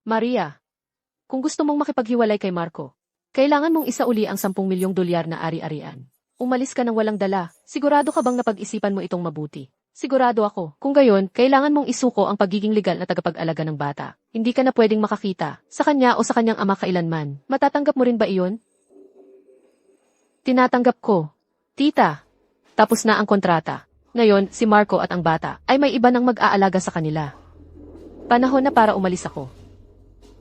Maria, kung gusto mong makipaghiwalay kay Marco, kailangan mong isauli ang 10 milyong dolyar na ari-arian. Umalis ka ng walang dala, sigurado ka bang napag-isipan mo itong mabuti? Sigurado ako, kung gayon, kailangan mong isuko ang pagiging legal na tagapag-alaga ng bata. Hindi ka na pwedeng makakita, sa kanya o sa kanyang ama kailanman. Matatanggap mo rin ba iyon? Tinatanggap ko. Tita. Tapos na ang kontrata. Ngayon, si Marco at ang bata ay may iba nang mag-aalaga sa kanila. Panahon na para umalis ako.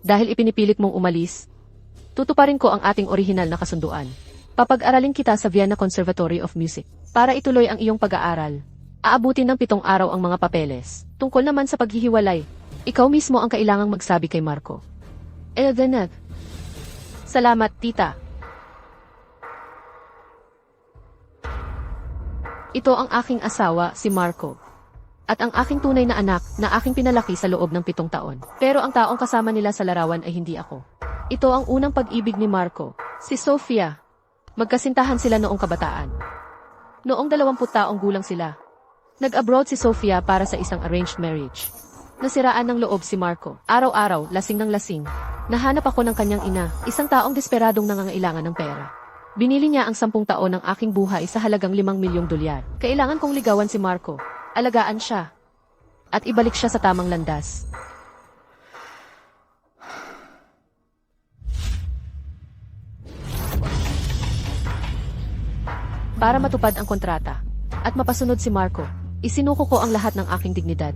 Dahil ipinipilit mong umalis, tutuparin ko ang ating orihinal na kasunduan. Papag-aralin kita sa Vienna Conservatory of Music. Para ituloy ang iyong pag-aaral, aabutin ng 7 araw ang mga papeles. Tungkol naman sa paghihiwalay, ikaw mismo ang kailangang magsabi kay Marco. Elvenet. Salamat, tita. Ito ang aking asawa, si Marco. At ang aking tunay na anak na aking pinalaki sa loob ng 7 taon. Pero ang taong kasama nila sa larawan ay hindi ako. Ito ang unang pag-ibig ni Marco, si Sofia. Magkasintahan sila noong kabataan. Noong 20 taong gulang sila. Nag-abroad si Sofia para sa isang arranged marriage. Nasiraan ng loob si Marco. Araw-araw, lasing ng lasing. Nahanap ako ng kanyang ina, isang taong desperadong nangangailangan ng pera. Binili niya ang 10 taon ng aking buhay sa halagang 5 milyong dolyar. Kailangan kong ligawan si Marco. Alagaan siya. At ibalik siya sa tamang landas. Para matupad ang kontrata at mapasunod si Marco, isinuko ko ang lahat ng aking dignidad.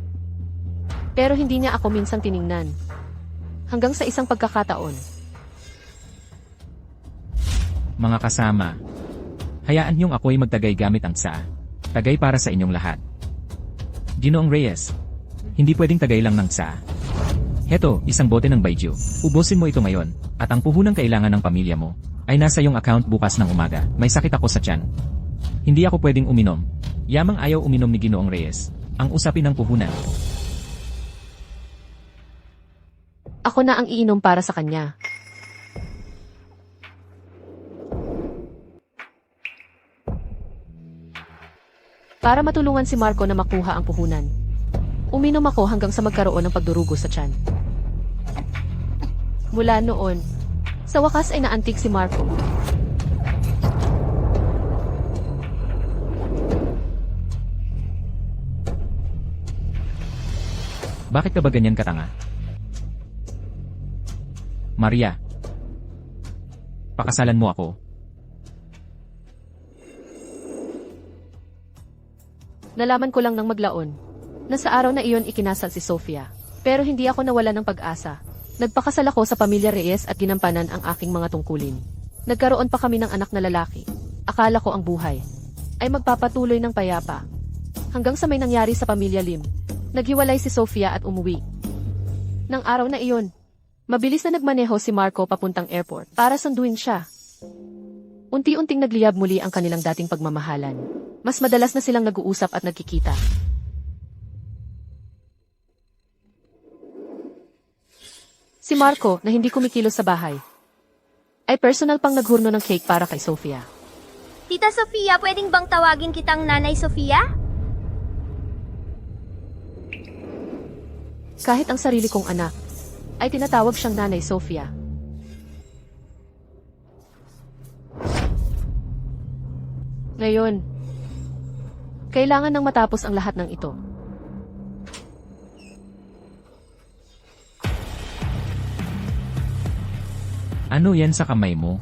Pero hindi niya ako minsang tiningnan. Hanggang sa isang pagkakataon. Mga kasama, hayaan niyong ako'y magtagay gamit ang tsaa. Tagay para sa inyong lahat. Ginoong Reyes, hindi pwedeng tagay lang ng tsaa. Heto, isang bote ng baijiu. Ubusin mo ito ngayon, at ang puhunang kailangan ng pamilya mo ay nasa iyong account bukas ng umaga. May sakit ako sa tiyan. Hindi ako pwedeng uminom. Yamang ayaw uminom ni Ginoong Reyes. Ang usapin ng puhunan. Ako na ang iinom para sa kanya. Para matulungan si Marco na makuha ang puhunan. Uminom ako hanggang sa magkaroon ng pagdurugo sa tiyan. Mula noon, sa wakas ay naantig si Marco. Bakit ka ba ganyan katanga? Maria, pakasalan mo ako. Nalaman ko lang ng maglaon na sa araw na iyon ikinasal si Sofia. Pero hindi ako nawala ng pag-asa. Nagpakasal ako sa pamilya Reyes at ginampanan ang aking mga tungkulin. Nagkaroon pa kami ng anak na lalaki. Akala ko ang buhay ay magpapatuloy ng payapa. Hanggang sa may nangyari sa pamilya Lim. Naghiwalay si Sofia at umuwi. Nang araw na iyon, mabilis na nagmaneho si Marco papuntang airport para sunduin siya. Unti-unting nagliyab muli ang kanilang dating pagmamahalan. Mas madalas na silang nag-uusap at nagkikita. Si Marco, na hindi kumikilos sa bahay, ay personal pang naghurno ng cake para kay Sofia. Tita Sofia, pwedeng bang tawagin kitang Nanay Sofia? Kahit ang sarili kong anak, ay tinatawag siyang Nanay Sofia. Ngayon, kailangan nang matapos ang lahat ng ito. Ano yan sa kamay mo?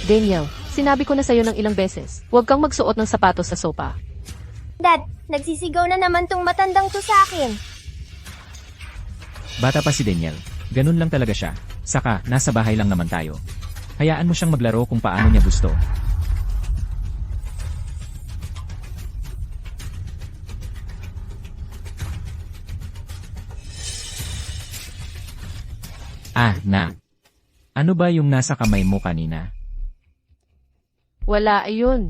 Daniel, sinabi ko na sa'yo ng ilang beses, huwag kang magsuot ng sapatos sa sopa. Dad, nagsisigaw na naman tong matandang to sa akin. Bata pa si Daniel. Ganun lang talaga siya. Saka, nasa bahay lang naman tayo. Hayaan mo siyang maglaro kung paano niya gusto. Ano ba yung nasa kamay mo kanina? Wala, ayun.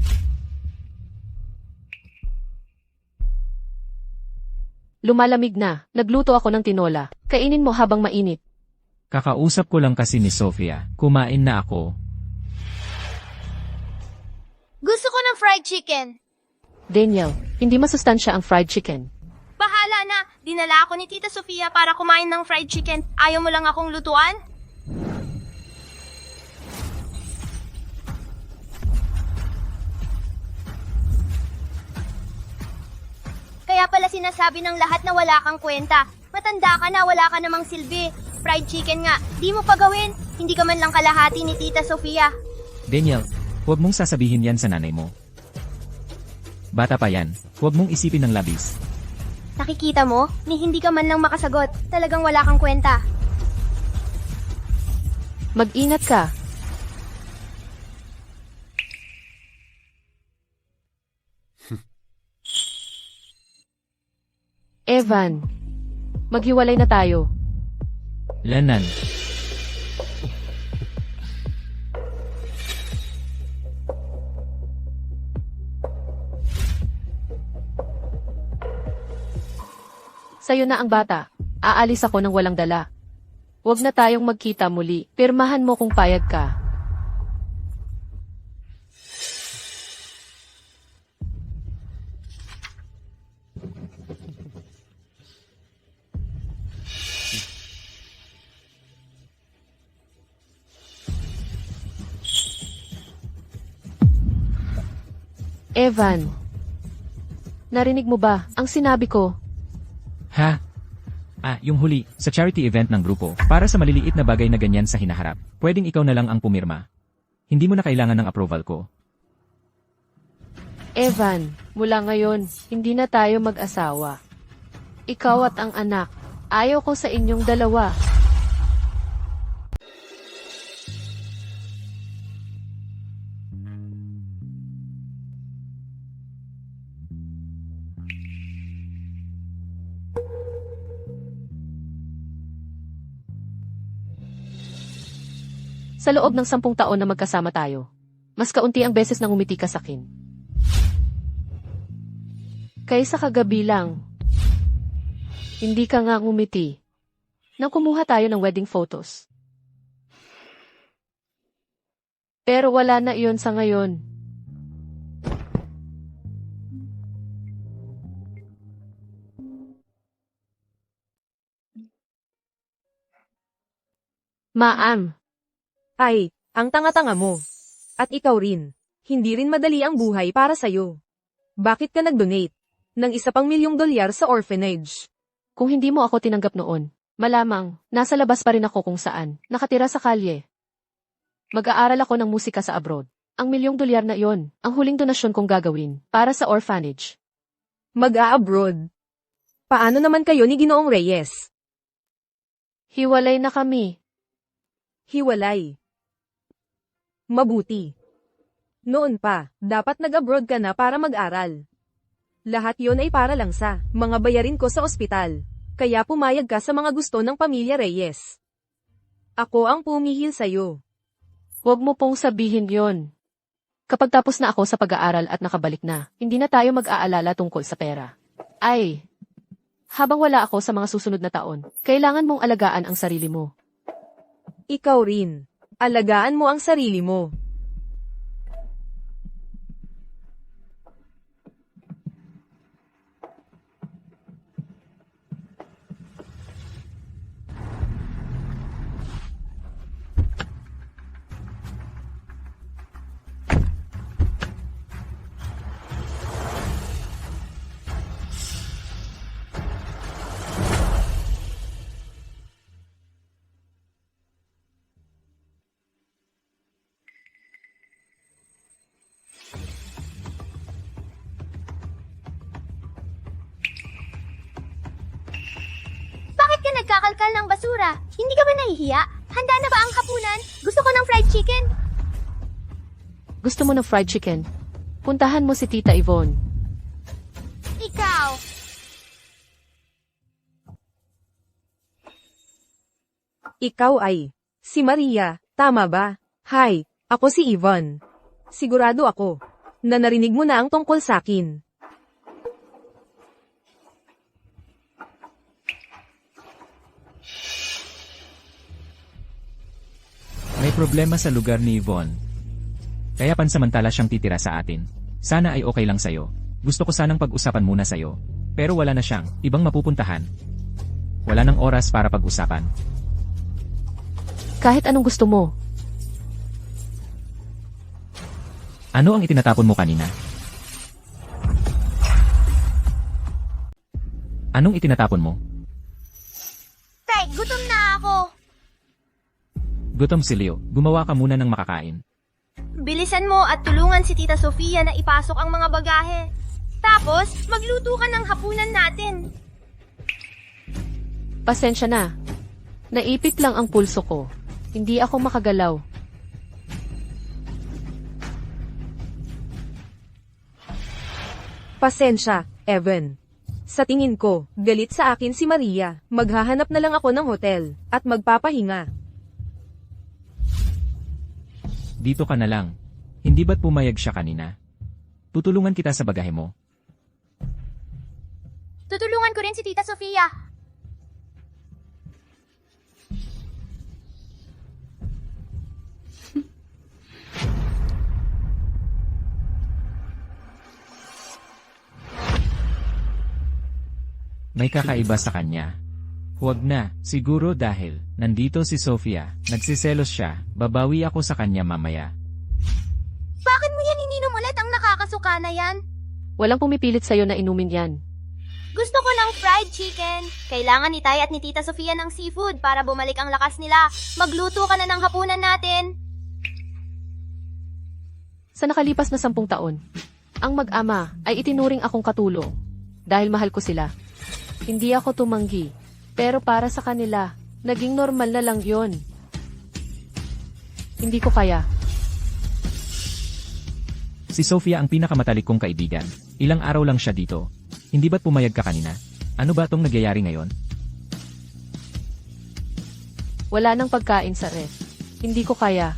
Lumalamig na. Nagluto ako ng tinola. Kainin mo habang mainit. Kakausap ko lang kasi ni Sofia. Kumain na ako. Gusto ko ng fried chicken. Daniel, hindi masustansya ang fried chicken. Bahala na. Dinala ako ni Tita Sofia para kumain ng fried chicken. Ayaw mo lang akong lutuan? Kaya pala sinasabi ng lahat na wala kang kwenta. Matanda ka na, wala ka namang silbi. Fried chicken nga, di mo pa gawin. Hindi ka man lang kalahati ni Tita Sofia. Daniel, huwag mong sasabihin yan sa nanay mo. Bata pa yan, huwag mong isipin ng labis. Nakikita mo? Ni hindi ka man lang makasagot. Talagang wala kang kwenta. Mag-ingat ka. Evan, maghiwalay na tayo. Lanan, Sa'yo na ang bata. Aalis ako ng walang dala. Huwag na tayong magkita muli. Pirmahan mo kung payag ka. Evan, narinig mo ba ang sinabi ko? ha? Yung huli, sa charity event ng grupo, para sa maliliit na bagay na ganyan sa hinaharap, pwedeng ikaw na lang ang pumirma. Hindi mo na kailangan ng approval ko. Evan, mula ngayon, hindi na tayo mag-asawa. Ikaw at ang anak, ayaw ko sa inyong dalawa. Sa loob ng 10 taon na magkasama tayo, mas kaunti ang beses na ngumiti ka sa akin. Kaysa kagabi lang, hindi ka nga ngumiti nang kumuha tayo ng wedding photos. Pero wala na iyon sa ngayon. Ma'am, Ay, ang tanga-tanga mo. At ikaw rin. Hindi rin madali ang buhay para sa'yo. Bakit ka nag-donate ng $1 milyong sa orphanage? kung hindi mo ako tinanggap noon, malamang, nasa labas pa rin ako kung saan, nakatira sa kalye. Mag-aaral ako ng musika sa abroad. Ang $1 milyong na iyon, ang huling donasyon kong gagawin, para sa orphanage. Mag-a-abroad. Paano naman kayo ni Ginoong Reyes? Hiwalay na kami. Hiwalay. Mabuti. Noon pa, dapat nag-abroad ka na para mag-aral. Lahat yon ay para lang sa mga bayarin ko sa ospital. Kaya pumayag ka sa mga gusto ng pamilya Reyes. Ako ang pumihil sa'yo. Huwag mo pong sabihin yon. Kapag tapos na ako sa pag-aaral at nakabalik na, hindi na tayo mag-aalala tungkol sa pera. Ay, habang wala ako sa mga susunod na taon, kailangan mong alagaan ang sarili mo. Ikaw rin. Alagaan mo ang sarili mo. Bakit ka nagkakalkal ng basura? Hindi ka ba nahihiya? Handa na ba ang hapunan? Gusto ko ng fried chicken. Gusto mo ng fried chicken? Puntahan mo si Tita Yvonne. Ikaw. Ikaw ay si Maria, tama ba? Hi, ako si Yvonne. Sigurado ako na narinig mo na ang tungkol sa akin. May problema sa lugar ni Yvonne. Kaya pansamantala siyang titira sa atin. Sana ay okay lang sa'yo. Gusto ko sanang pag-usapan muna sa'yo. Pero wala na siyang ibang mapupuntahan. Wala nang oras para pag-usapan. Kahit anong gusto mo. Ano ang itinatapon mo kanina? Anong itinatapon mo? Tay, gutom na ako. Gutom si Leo, gumawa ka muna ng makakain. Bilisan mo at tulungan si Tita Sofia na ipasok ang mga bagahe. Tapos, magluto ka ng hapunan natin. Pasensya na. Naipit lang ang pulso ko. Hindi ako makagalaw. Pasensya, Evan. Sa tingin ko, galit sa akin si Maria. Maghahanap na lang ako ng hotel at magpapahinga. Dito ka na lang. Hindi ba't pumayag siya kanina? Tutulungan kita sa bagahe mo. Tutulungan ko rin si Tita Sofia. May kakaiba sa kanya. Huwag na, siguro dahil nandito si Sofia, nagsiselos siya, babawi ako sa kanya mamaya. Bakit mo yan ininom ulit ang nakakasuka na yan? Walang pumipilit sa'yo na inumin yan. Gusto ko ng fried chicken. Kailangan ni Tay at ni Tita Sofia ng seafood para bumalik ang lakas nila. Magluto ka na ng hapunan natin. Sa nakalipas na 10 taon, ang mag-ama ay itinuring akong katulong. Dahil mahal ko sila. Hindi ako tumanggi. Pero para sa kanila, naging normal na lang yon. Hindi ko kaya. Si Sofia ang pinakamatalik kong kaibigan. Ilang araw lang siya dito. Hindi ba't pumayag ka kanina? Ano ba tong nagyayari ngayon? Wala nang pagkain sa ref. Hindi ko kaya.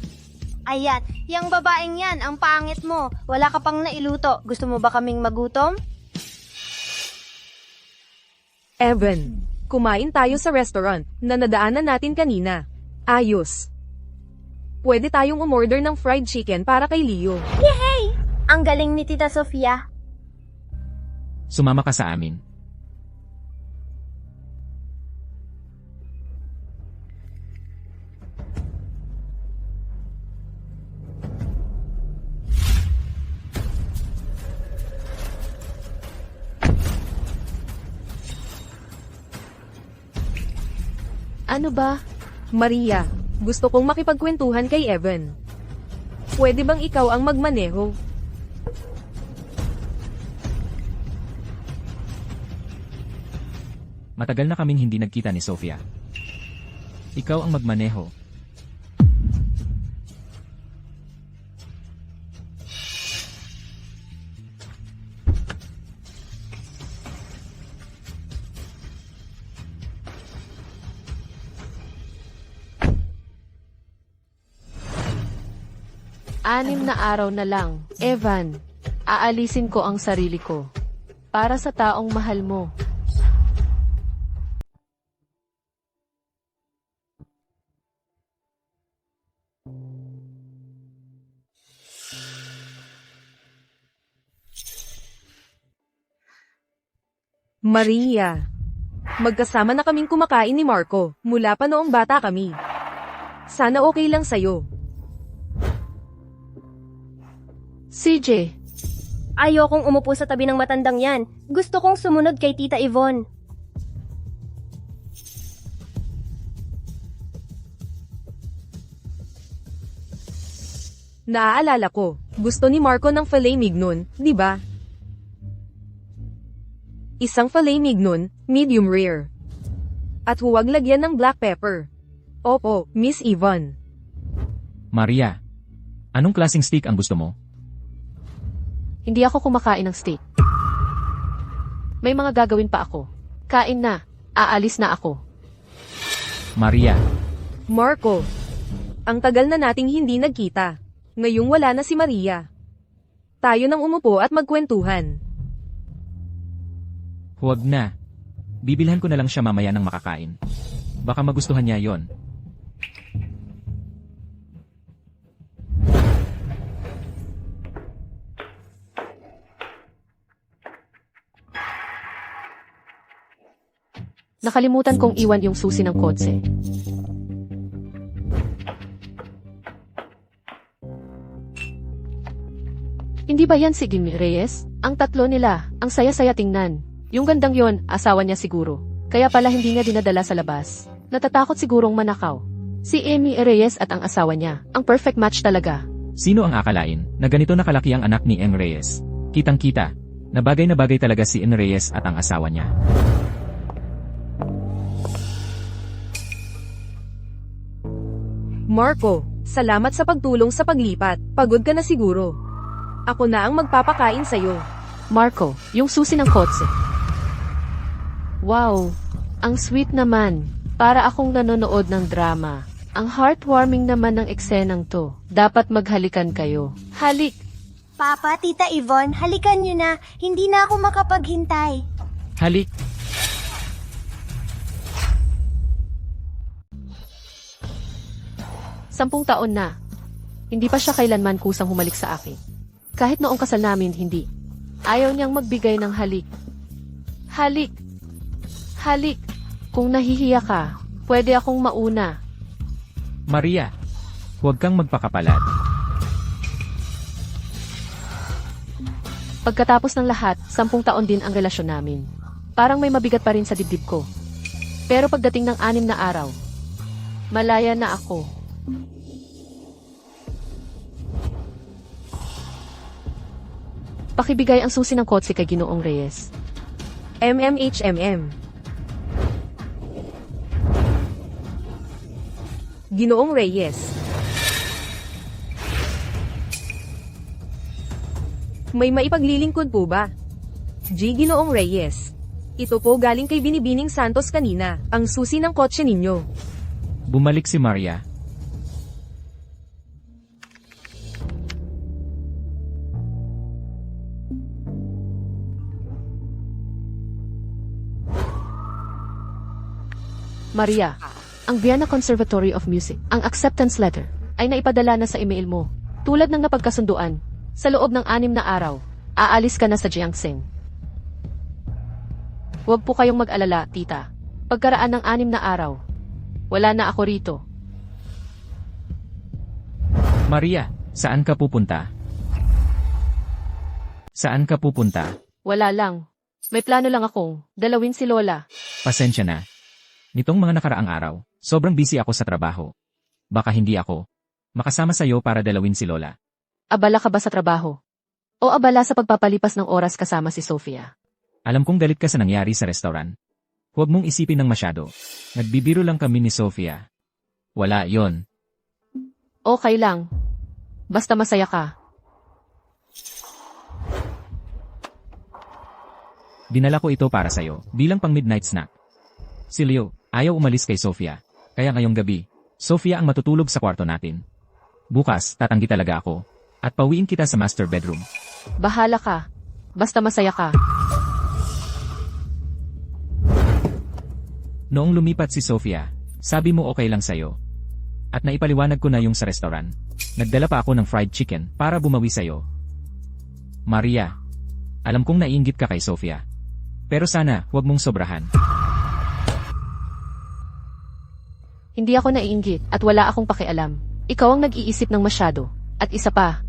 Ayan, yung babaeng yan, ang pangit mo. Wala ka pang nailuto. Gusto mo ba kaming magutom? Evan, kumain tayo sa restaurant na nadaanan natin kanina. Ayos. Pwede tayong umorder ng fried chicken para kay Leo. Yay! Ang galing ni Tita Sofia. Sumama ka sa amin. Ano ba? Maria, gusto kong makipagkwentuhan kay Evan. Pwede bang ikaw ang magmaneho? Matagal na kaming hindi nagkita ni Sofia. Ikaw ang magmaneho. Anim na araw na lang. Evan, aalisin ko ang sarili ko. Para sa taong mahal mo. Maria, magkasama na kaming kumakain ni Marco mula pa noong bata kami. Sana okay lang sa'yo. CJ, Ayokong umupo sa tabi ng matandang yan. Gusto kong sumunod kay Tita Yvonne. Naaalala ko, gusto ni Marco ng filet mignon, di ba? Isang filet mignon, medium rare. At huwag lagyan ng black pepper. Opo, Miss Yvonne. Maria, anong klaseng steak ang gusto mo? hindi ako kumakain ng steak. May mga gagawin pa ako. Kain na. Aalis na ako. Maria, Marco, ang tagal na nating hindi nagkita. Ngayong wala na si Maria. Tayo nang umupo at magkwentuhan. huwag na. Bibilhan ko na lang siya mamaya ng makakain. Baka magustuhan niya yon. Nakalimutan kong iwan yung susi ng kotse. Hindi ba yan si Jimmy Reyes? Ang tatlo nila, ang saya-saya tingnan. Yung gandang yon, asawa niya siguro. Kaya pala hindi niya dinadala sa labas. Natatakot sigurong manakaw. Si Amy Reyes at ang asawa niya. Ang perfect match talaga. Sino ang akalain na ganito nakalaki ang anak ni Em Reyes? Kitang-kita, na bagay talaga si Em Reyes at ang asawa niya. Marco, salamat sa pagtulong sa paglipat. Pagod ka na siguro. Ako na ang magpapakain sa'yo. Marco, yung susi ng kotse. Wow, ang sweet naman. Para akong nanonood ng drama. Ang heartwarming naman ng eksenang to. Dapat maghalikan kayo. Halik! Papa, Tita Yvonne, halikan nyo na. Hindi na ako makapaghintay. Halik! Sampung taon na. Hindi pa siya kailanman kusang humalik sa akin. Kahit noong kasal namin, hindi. Ayaw niyang magbigay ng halik. Halik! Halik! Kung nahihiya ka, pwede akong mauna. Maria, huwag kang magpakapalat. Pagkatapos ng lahat, 10 taon din ang relasyon namin. Parang may mabigat pa rin sa dibdib ko. Pero pagdating ng 6 na araw, malaya na ako. Pakibigay ang susi ng kotse kay Ginoong Reyes. MMHMM. Ginoong Reyes. May maipaglilingkod po ba? G. Ginoong Reyes. Ito po galing kay Binibining Santos kanina, ang susi ng kotse ninyo. Bumalik si Maria. Maria, ang Vienna Conservatory of Music, ang acceptance letter, ay naipadala na sa email mo. Tulad ng napagkasunduan, sa loob ng 6 na araw, aalis ka na sa Jiangxing. Huwag po kayong mag-alala, tita. Pagkaraan ng 6 na araw, wala na ako rito. Maria, saan ka pupunta? Saan ka pupunta? Wala lang. May plano lang akong dalawin si Lola. Pasensya na. Nitong mga nakaraang araw, sobrang busy ako sa trabaho. Baka hindi ako makasama sa'yo para dalawin si Lola. Abala ka ba sa trabaho? O abala sa pagpapalipas ng oras kasama si Sofia? Alam kong galit ka sa nangyari sa restaurant. Huwag mong isipin ng masyado. Nagbibiro lang kami ni Sofia. Wala yon. Okay lang. Basta masaya ka. Dinala ko ito para sa'yo, bilang pang midnight snack. Si Leo, ayaw umalis kay Sofia. Kaya ngayong gabi, Sofia ang matutulog sa kwarto natin. Bukas, tatanggi talaga ako. At pauwiin kita sa master bedroom. Bahala ka. Basta masaya ka. Noong lumipat si Sofia, sabi mo okay lang sa'yo. At naipaliwanag ko na yung sa restaurant. Nagdala pa ako ng fried chicken para bumawi sa'yo. Maria, alam kong naiinggit ka kay Sofia. Pero sana, huwag mong sobrahan. Hindi ako naiinggit at wala akong pakialam. Ikaw ang nag-iisip ng masyado. At isa pa.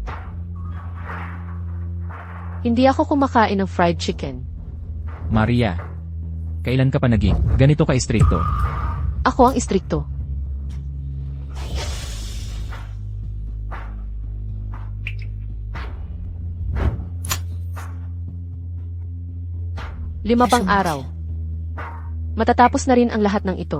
Hindi ako kumakain ng fried chicken. Maria, kailan ka pa naging ganito ka-istrikto? Ako ang istrikto. Lima pang araw. Matatapos na rin ang lahat ng ito.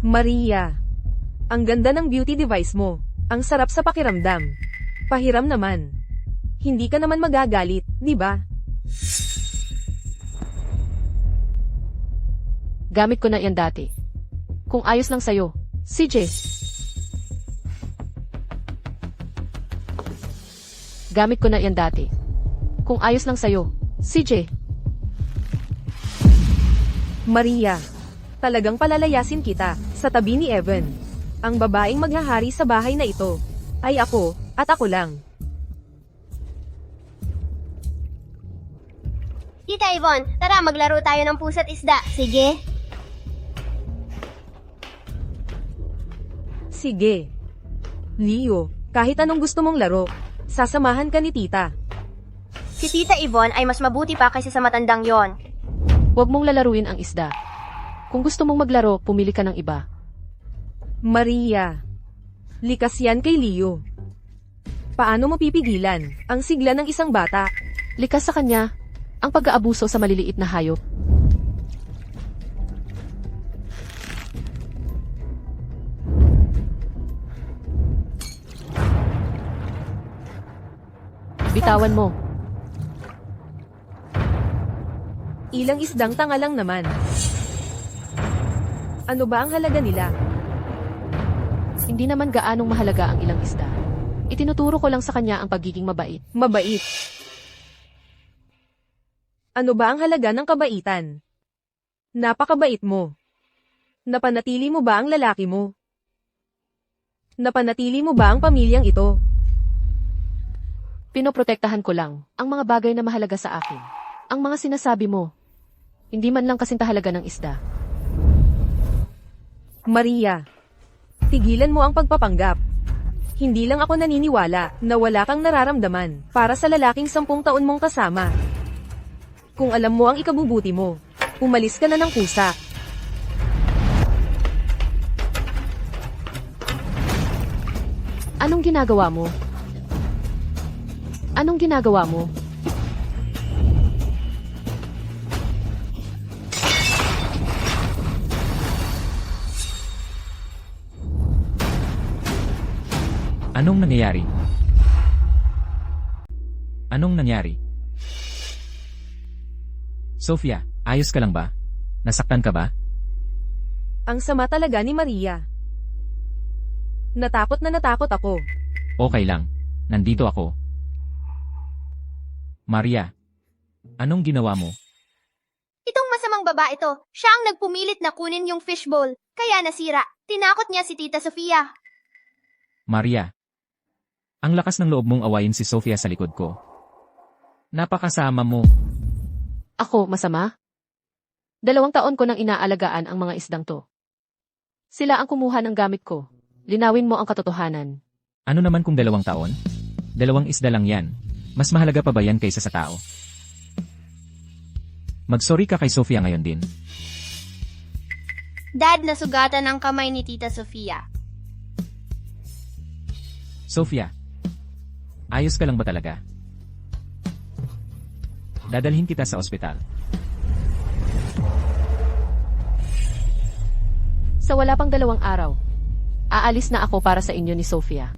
Maria, ang ganda ng beauty device mo. Ang sarap sa pakiramdam. Pahiram naman. Hindi ka naman magagalit, di ba? Gamit ko na yan dati. Kung ayos lang sa'yo, CJ. Gamit ko na yan dati. Kung ayos lang sa'yo, CJ. Maria, Talagang palalayasin kita, sa tabi ni Evan. Ang babaeng maghahari sa bahay na ito, ay ako, at ako lang. Tita Yvonne, tara maglaro tayo ng pusa't isda. Sige. Sige. Leo, kahit anong gusto mong laro, sasamahan ka ni tita. Si Tita Yvonne ay mas mabuti pa kaysa sa matandang yon. Huwag mong lalaruin ang isda. Kung gusto mong maglaro, pumili ka ng iba. Maria. Likas yan kay Leo. Paano mo pipigilan ang sigla ng isang bata? Likas sa kanya ang pag-aabuso sa maliliit na hayop. Bitawan mo. Ilang isdang tanga lang naman. Ano ba ang halaga nila? Hindi naman gaanong mahalaga ang ilang isda. Itinuturo ko lang sa kanya ang pagiging mabait. Mabait. Ano ba ang halaga ng kabaitan? Napakabait mo. Napanatili mo ba ang lalaki mo? Napanatili mo ba ang pamilyang ito? Pinoprotektahan ko lang ang mga bagay na mahalaga sa akin. Ang mga sinasabi mo, hindi man lang kasing kahalaga ng isda. Maria, tigilan mo ang pagpapanggap. Hindi lang ako naniniwala na wala kang nararamdaman para sa lalaking 10 taon mong kasama. Kung alam mo ang ikabubuti mo, umalis ka na ng kusa. Anong ginagawa mo? Anong ginagawa mo? Anong nangyayari? Anong nangyari? Sophia, ayos ka lang ba? Nasaktan ka ba? Ang sama talaga ni Maria. Natakot na natakot ako. Okay lang. Nandito ako. Maria, anong ginawa mo? Itong masamang babae ito, siya ang nagpumilit na kunin yung fishbowl, kaya nasira. Tinakot niya si Tita Sofia. Maria, ang lakas ng loob mong awayin si Sophia sa likod ko. Napakasama mo. Ako, masama? 2 taon ko nang inaalagaan ang mga isdang to. Sila ang kumuha ng gamit ko. Linawin mo ang katotohanan. Ano naman kung 2 taon? 2 isda lang yan. Mas mahalaga pa ba yan kaysa sa tao? Mag-sorry ka kay Sophia ngayon din. Dad, nasugatan ang kamay ni Tita Sofia. Sophia, ayos ka lang ba talaga? Dadalhin kita sa ospital. Sa wala pang 2 araw, aalis na ako para sa inyo ni Sophia.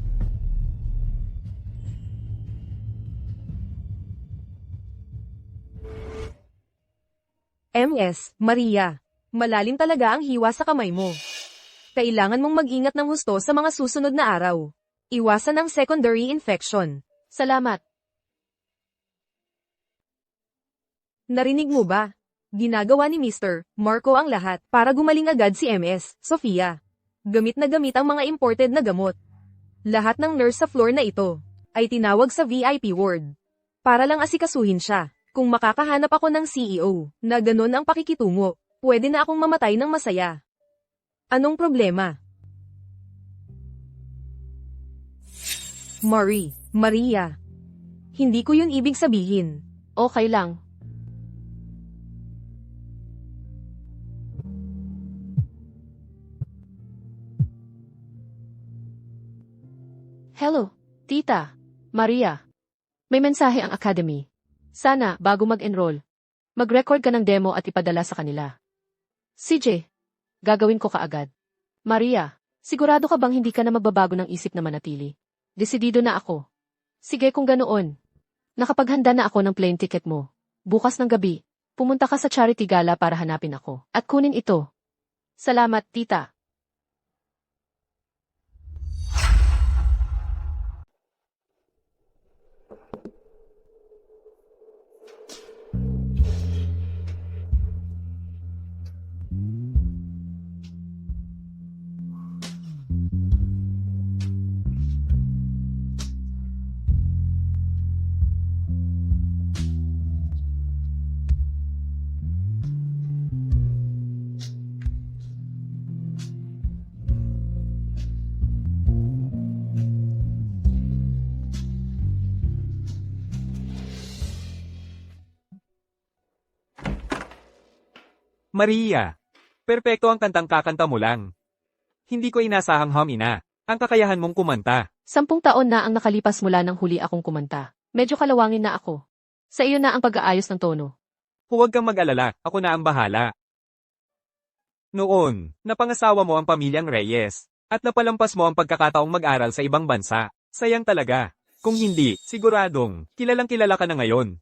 MS, Maria, malalim talaga ang hiwa sa kamay mo. Kailangan mong mag-ingat ng husto sa mga susunod na araw. Iwasan ang secondary infection. Salamat. Narinig mo ba? Ginagawa ni Mr. Marco ang lahat para gumaling agad si MS, Sofia. Gamit na gamit ang mga imported na gamot. Lahat ng nurse sa floor na ito ay tinawag sa VIP ward. Para lang asikasuhin siya. Kung makakahanap ako ng CEO na ganun ang pakikitungo, pwede na akong mamatay ng masaya. Anong problema? Maria. Hindi ko yun ibig sabihin. Okay lang. Hello, Tita. Maria. May mensahe ang Academy. Sana, bago mag-enroll, mag-record ka ng demo at ipadala sa kanila. CJ, gagawin ko kaagad. Maria, sigurado ka bang hindi ka na magbabago ng isip na manatili? Desidido na ako. Sige kung ganoon. Nakapaghanda na ako ng plane ticket mo. Bukas ng gabi, pumunta ka sa charity gala para hanapin ako. At kunin ito. Salamat, Tita. Maria, perpekto ang kantang kakanta mo lang. Hindi ko inasahang ina, ang kakayahan mong kumanta. 10 taon na ang nakalipas mula nang huli akong kumanta. Medyo kalawangin na ako. Sa iyo na ang pag-aayos ng tono. Huwag kang mag-alala, ako na ang bahala. Noon, napangasawa mo ang pamilyang Reyes, at napalampas mo ang pagkakataong mag-aral sa ibang bansa. Sayang talaga. Kung hindi, siguradong, kilalang kilala ka na ngayon.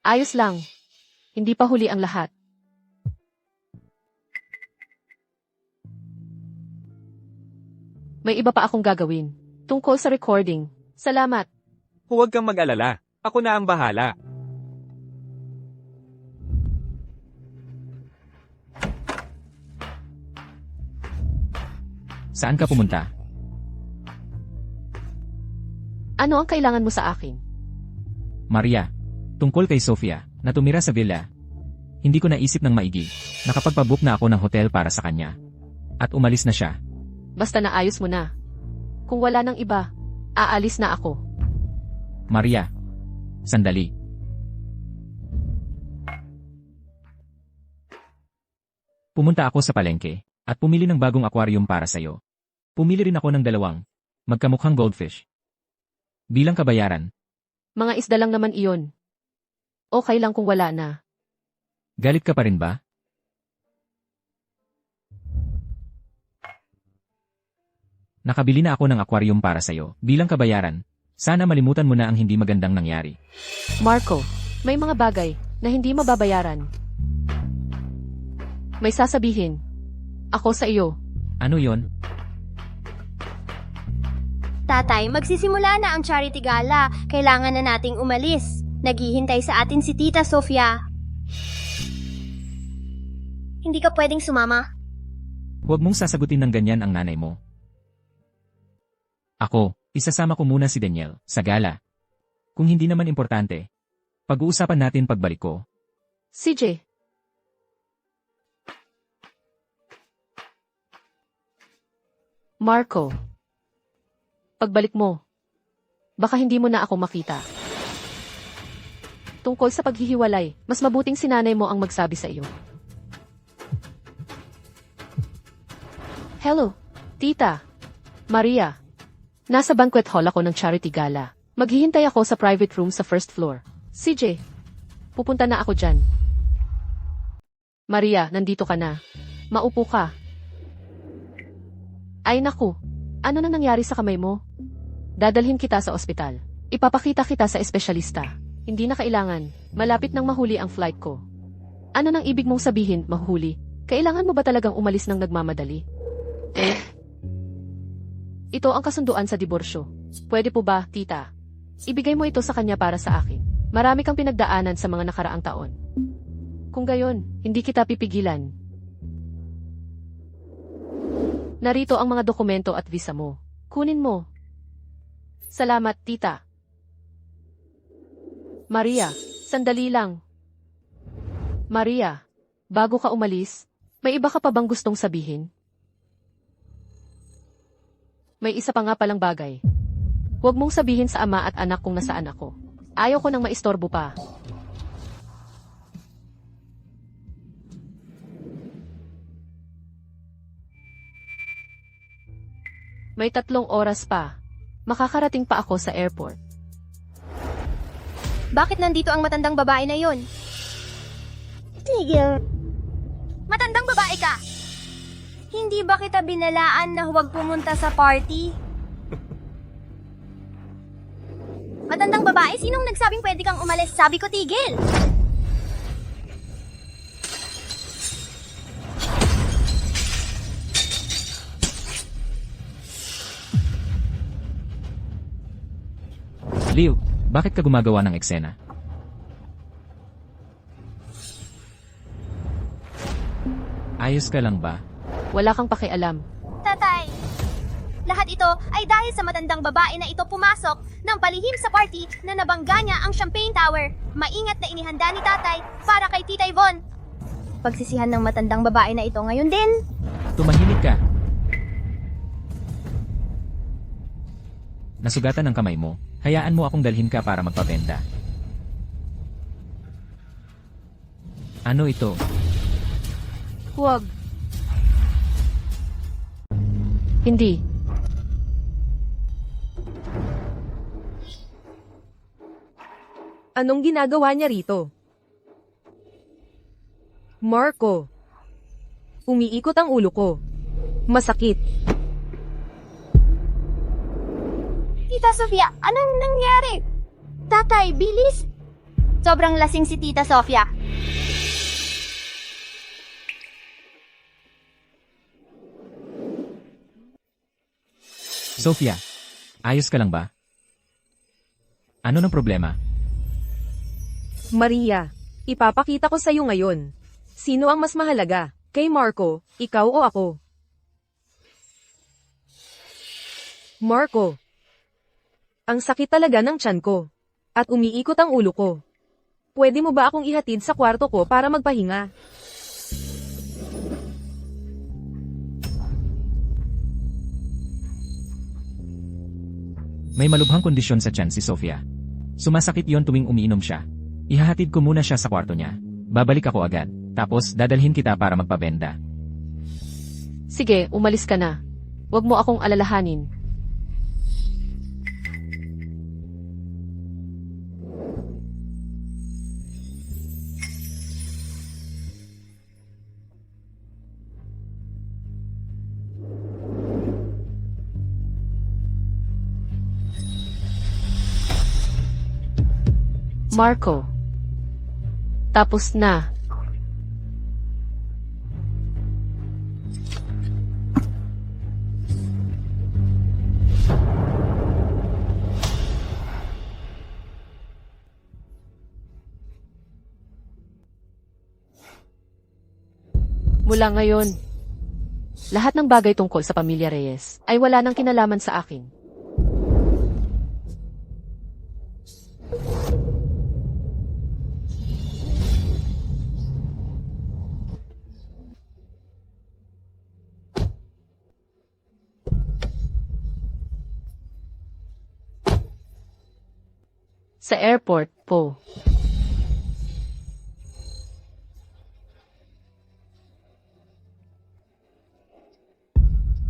Ayos lang. Hindi pa huli ang lahat. May iba pa akong gagawin. Tungkol sa recording. Salamat. Huwag kang mag-alala, ako na ang bahala. Saan ka pumunta? Ano ang kailangan mo sa akin? Maria, tungkol kay Sofia, na tumira sa villa. Hindi ko naisip ng maigi. Nakapagpabook na ako ng hotel para sa kanya. At umalis na siya. Basta naayos mo na. Kung wala nang iba, aalis na ako. Maria, sandali. Pumunta ako sa palengke, at pumili ng bagong aquarium para sa'yo. Pumili rin ako ng 2 magkamukhang goldfish. Bilang kabayaran, Mga isda lang naman iyon. Okay lang kung wala na. galit ka pa rin ba? Nakabili na ako ng aquarium para sa'yo. Bilang kabayaran, sana malimutan mo na ang hindi magandang nangyari. Marco, may mga bagay na hindi mababayaran. May sasabihin. Ako sa iyo. Ano yon? Tatay, magsisimula na ang charity gala. Kailangan na nating umalis. Naghihintay sa atin si Tita Sofia. Hindi ka pwedeng sumama. Huwag mong sasagutin ng ganyan ang nanay mo. Ako, isasama ko muna si Daniel, sa gala. Kung hindi naman importante, pag-uusapan natin pagbalik ko. CJ. Marco. Pagbalik mo, baka hindi mo na ako makita. Tungkol sa paghihiwalay, mas mabuting sinanay mo ang magsabi sa iyo. Hello, Tita. Maria. Nasa banquet hall ako ng charity gala. Maghihintay ako sa private room sa first floor. CJ, pupunta na ako dyan. Maria, nandito ka na. Maupo ka. Ay naku, ano na nangyari sa kamay mo? Dadalhin kita sa ospital. Ipapakita kita sa espesyalista. Hindi na kailangan. Malapit nang mahuli ang flight ko. Ano nang ibig mong sabihin, mahuli? Kailangan mo ba talagang umalis ng nagmamadali? Ito ang kasunduan sa diborsyo. Pwede po ba, tita? Ibigay mo ito sa kanya para sa akin. Marami kang pinagdaanan sa mga nakaraang taon. Kung gayon, hindi kita pipigilan. Narito ang mga dokumento at visa mo. Kunin mo. Salamat, tita. Maria, sandali lang. Maria, bago ka umalis, may iba ka pa bang gustong sabihin? May isa pa nga palang bagay. Huwag mong sabihin sa ama at anak kung nasaan ako. Ayaw ko nang maistorbo pa. May 3 oras pa. Makakarating pa ako sa airport. Bakit nandito ang matandang babae na yon? Tigil. Matandang babae ka! Hindi ba kita binalaan na huwag pumunta sa party? Matandang babae, sinong nagsabing pwede kang umalis? Sabi ko tigil! Liu, bakit ka gumagawa ng eksena? Ayos ka lang ba? Wala kang pakialam. Tatay, lahat ito ay dahil sa matandang babae na ito pumasok ng palihim sa party na nabangga niya ang Champagne Tower. Maingat na inihanda ni tatay para kay Tita Yvonne. Pagsisihan ng matandang babae na ito ngayon din. Tumahimik ka. Nasugatan ang kamay mo. Hayaan mo akong dalhin ka para magpabenta. Ano ito? Huwag. Hindi. Anong ginagawa niya rito? Marco. Umiikot ang ulo ko. Masakit. Tita Sofia, anong nangyari? Tatay, bilis! Sobrang lasing si Tita Sofia. Sofia, ayos ka lang ba? Ano ng problema? Maria, ipapakita ko sa'yo ngayon. Sino ang mas mahalaga? Kay Marco, ikaw o ako? Marco. Ang sakit talaga ng tiyan ko. At umiikot ang ulo ko. Pwede mo ba akong ihatid sa kwarto ko para magpahinga? May malubhang kondisyon sa tiyan si Sofia. Sumasakit yon tuwing umiinom siya. Ihahatid ko muna siya sa kwarto niya. Babalik ako agad. Tapos dadalhin kita para magpabenda. Sige, umalis ka na. Huwag mo akong alalahanin. Marco. Tapos na. Mula ngayon, lahat ng bagay tungkol sa pamilya Reyes ay wala nang kinalaman sa akin. Sa airport po.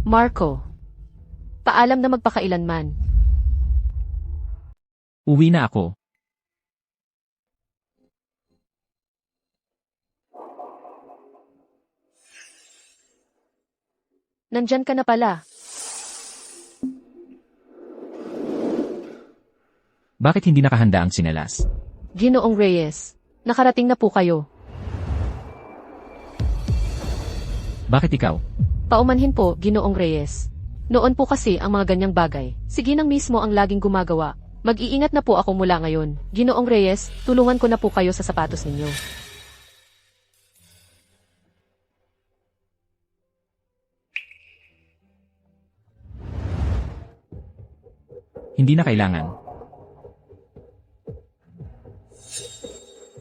Marco, paalam na magpakailanman. Uwi na ako. Nandyan ka na pala. Bakit hindi nakahanda ang sinelas? Ginoong Reyes, nakarating na po kayo. Bakit ikaw? Paumanhin po, Ginoong Reyes. Noon po kasi ang mga ganyang bagay. Si Ginang mismo ang laging gumagawa. Mag-iingat na po ako mula ngayon. Ginoong Reyes, tulungan ko na po kayo sa sapatos ninyo. Hindi na kailangan.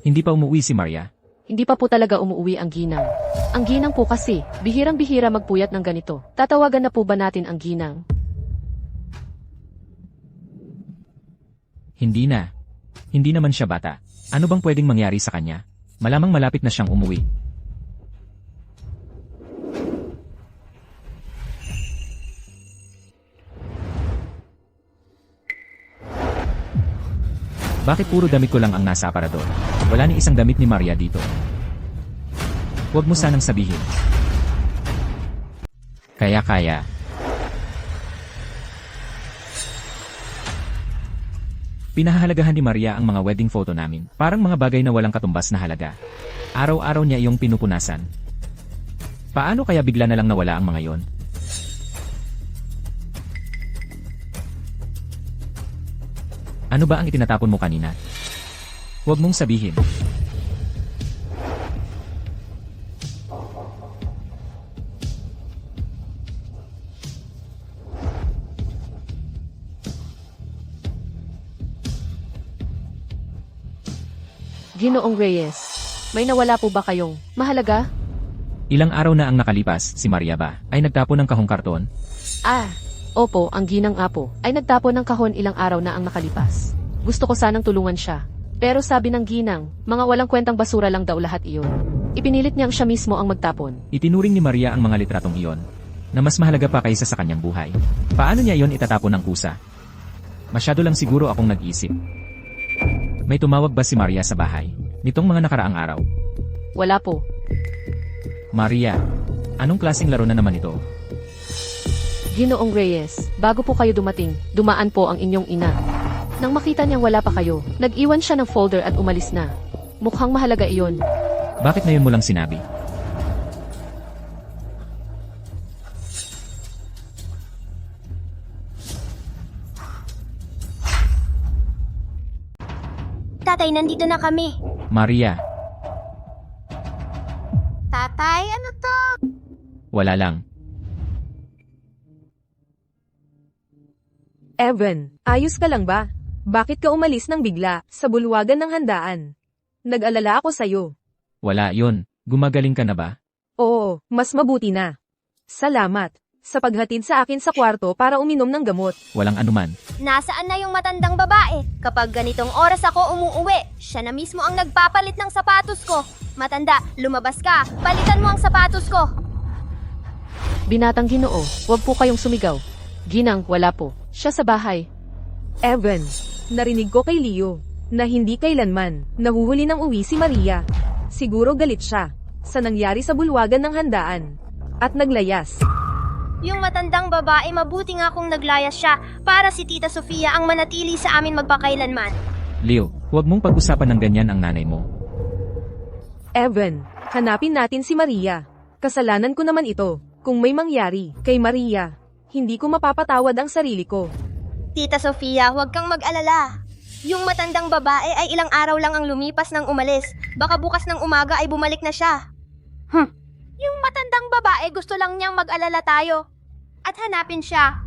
Hindi pa umuwi si Maria. Hindi pa po talaga umuwi ang Ginang. Ang Ginang po kasi, bihirang-bihira magpuyat ng ganito. Tatawagan na po ba natin ang Ginang? Hindi na. Hindi naman siya bata. Ano bang pwedeng mangyari sa kanya? Malamang malapit na siyang umuwi. Bakit puro damit ko lang ang nasa aparador? Wala ni isang damit ni Maria dito. Huwag mo sanang sabihin. Kaya. Pinahahalagahan ni Maria ang mga wedding photo namin. Parang mga bagay na walang katumbas na halaga. Araw-araw niya iyong pinupunasan. Paano kaya bigla na lang nawala ang mga yon? Ano ba ang itinatapon mo kanina? Huwag mong sabihin. Ginoong Reyes, may nawala po ba kayong mahalaga? Ilang araw na ang nakalipas, si Maria ba ay nagtapon ng kahong karton? Opo, ang Ginang apo ay nagtapon ng kahon ilang araw na ang nakalipas. Gusto ko sanang tulungan siya. Pero sabi ng Ginang, mga walang kwentang basura lang daw lahat iyon. Ipinilit niyang siya mismo ang magtapon. Itinuring ni Maria ang mga litratong iyon, na mas mahalaga pa kaysa sa kanyang buhay. Paano niya iyon itatapon ng kusa? Masyado lang siguro akong nag-isip. May tumawag ba si Maria sa bahay nitong mga nakaraang araw? Wala po. Maria, anong klaseng laro na naman ito? Ginoong Reyes, bago po kayo dumating, dumaan po ang inyong ina. Nang makita niyang wala pa kayo, nag-iwan siya ng folder at umalis na. Mukhang mahalaga iyon. Bakit ngayon mo lang sinabi? Tatay, nandito na kami. Maria, Tatay, ano to? wala lang. Evan, ayos ka lang ba? Bakit ka umalis ng bigla, sa bulwagan ng handaan? Nag-alala ako sa'yo. Wala yun. Gumagaling ka na ba? Oo, mas mabuti na. Salamat, sa paghatid sa akin sa kwarto para uminom ng gamot. Walang anuman. Nasaan na yung matandang babae? Kapag ganitong oras ako umuuwi, siya na mismo ang nagpapalit ng sapatos ko. Matanda, lumabas ka. Palitan mo ang sapatos ko. Binatang Ginoo, huwag po kayong sumigaw. Ginang, wala po. Siya sa bahay. Evan, narinig ko kay Leo, na hindi kailanman, nahuhuli ng uwi si Maria. Siguro galit siya, sa nangyari sa bulwagan ng handaan. At naglayas. Yung matandang babae, mabuti nga kung naglayas siya para si Tita Sofia ang manatili sa amin magpakailanman. Leo, huwag mong pag-usapan ng ganyan ang nanay mo. Evan, hanapin natin si Maria. Kasalanan ko naman ito. Kung may mangyari kay Maria, hindi ko mapapatawad ang sarili ko. Tita Sofia, huwag kang mag-alala. Yung matandang babae ay ilang araw lang ang lumipas nang umalis. Baka bukas ng umaga ay bumalik na siya. Yung matandang babae gusto lang niyang mag-alala tayo. At hanapin siya.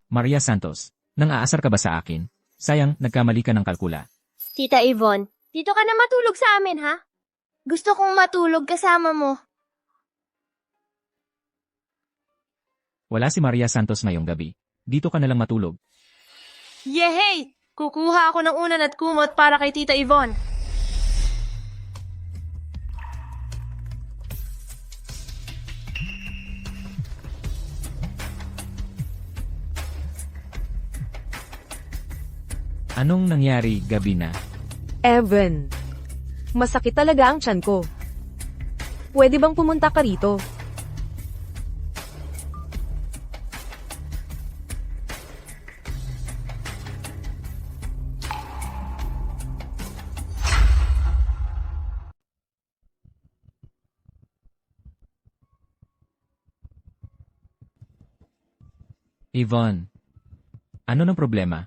Maria Santos, nang aasar ka ba sa akin? Sayang, nagkamali ka ng kalkula. Tita Yvonne, dito ka na matulog sa amin, ha? Gusto kong matulog kasama mo. Wala si Maria Santos ngayong gabi. Dito ka na lang matulog. Yehey! Kukuha ako ng unan at kumot para kay Tita Yvonne. Anong nangyari gabi na? Evan, masakit talaga ang tiyan ko. Pwede bang pumunta ka rito? Yvonne, ano ng problema?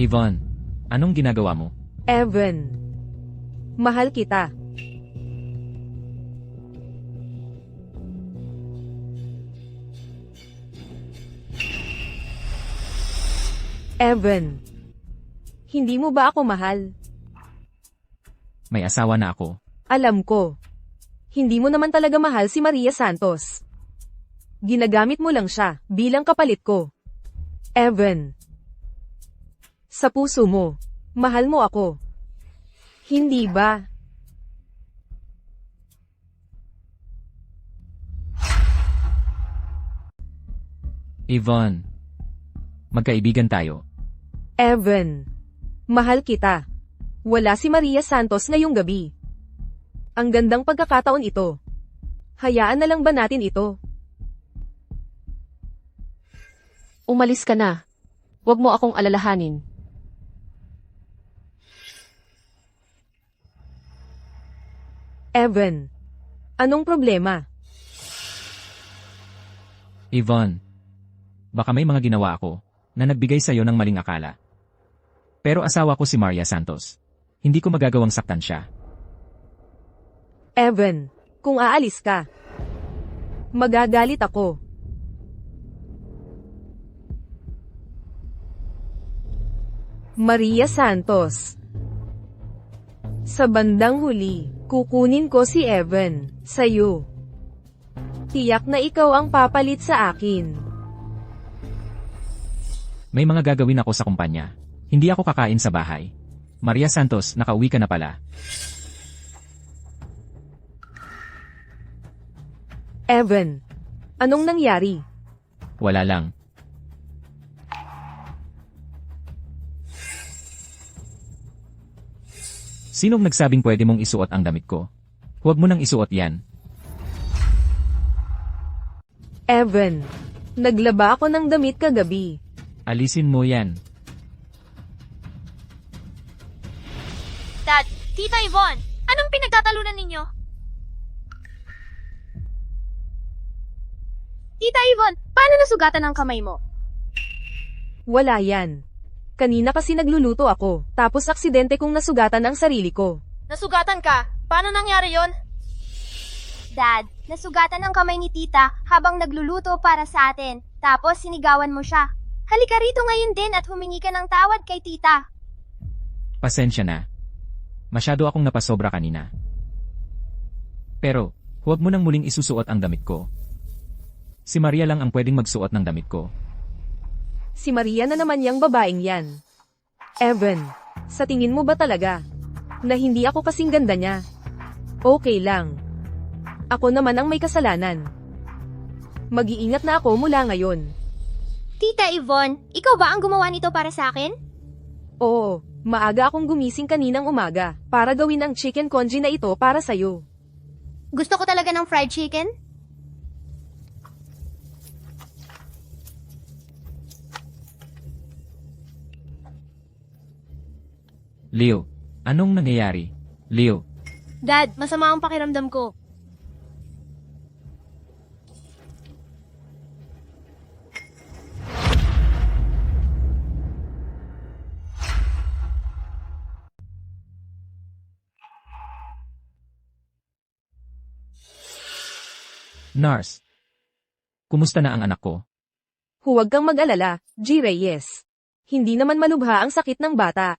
Yvonne, anong ginagawa mo? Evan, mahal kita. Evan, hindi mo ba ako mahal? May asawa na ako. Alam ko. Hindi mo naman talaga mahal si Maria Santos. Ginagamit mo lang siya bilang kapalit ko. Evan, sa puso mo, mahal mo ako. Hindi ba? Yvonne, magkaibigan tayo. Evan, mahal kita. Wala si Maria Santos ngayong gabi. Ang gandang pagkakataon ito. Hayaan na lang ba natin ito? Umalis ka na. Huwag mo akong alalahanin. Evan, anong problema? Yvonne, baka may mga ginawa ako na nagbigay sa'yo ng maling akala. Pero asawa ko si Maria Santos. Hindi ko magagawang saktan siya. Evan, kung aalis ka, magagalit ako. Maria Santos. Sa bandang huli, kukunin ko si Evan, sa'yo. Tiyak na ikaw ang papalit sa akin. May mga gagawin ako sa kumpanya. Hindi ako kakain sa bahay. Maria Santos, nakauwi ka na pala. Evan, anong nangyari? Wala lang. Sinong nagsabing pwede mong isuot ang damit ko? Huwag mo nang isuot yan. Evan, naglaba ako ng damit kagabi. Alisin mo yan. Dad, Tita Yvonne, anong pinagtatalunan ninyo? Tita Yvonne, paano nasugatan ang kamay mo? Wala yan. Kanina kasi nagluluto ako, tapos aksidente kong nasugatan ang sarili ko. Nasugatan ka? Paano nangyari yon? Dad, nasugatan ang kamay ni Tita habang nagluluto para sa atin. Tapos sinigawan mo siya. Halika rito ngayon din at humingi ka ng tawad kay Tita. Pasensya na. Masyado akong napasobra kanina. Pero, huwag mo nang muling isusuot ang damit ko. Si Maria lang ang pwedeng magsuot ng damit ko. Si Maria na naman yang babaeng yan. Evan, sa tingin mo ba talaga na hindi ako kasing ganda niya? Okay lang. Ako naman ang may kasalanan. Mag-iingat na ako mula ngayon. Tita Yvonne, ikaw ba ang gumawa nito para sa akin? Oo, maaga akong gumising kaninang umaga para gawin ang chicken congee na ito para sa'yo. Gusto ko talaga ng fried chicken? Leo, anong nangyayari? Leo, Dad, masama ang pakiramdam ko. Nars. Kumusta na ang anak ko? Huwag kang mag-alala, G. Reyes. Hindi naman malubha ang sakit ng bata.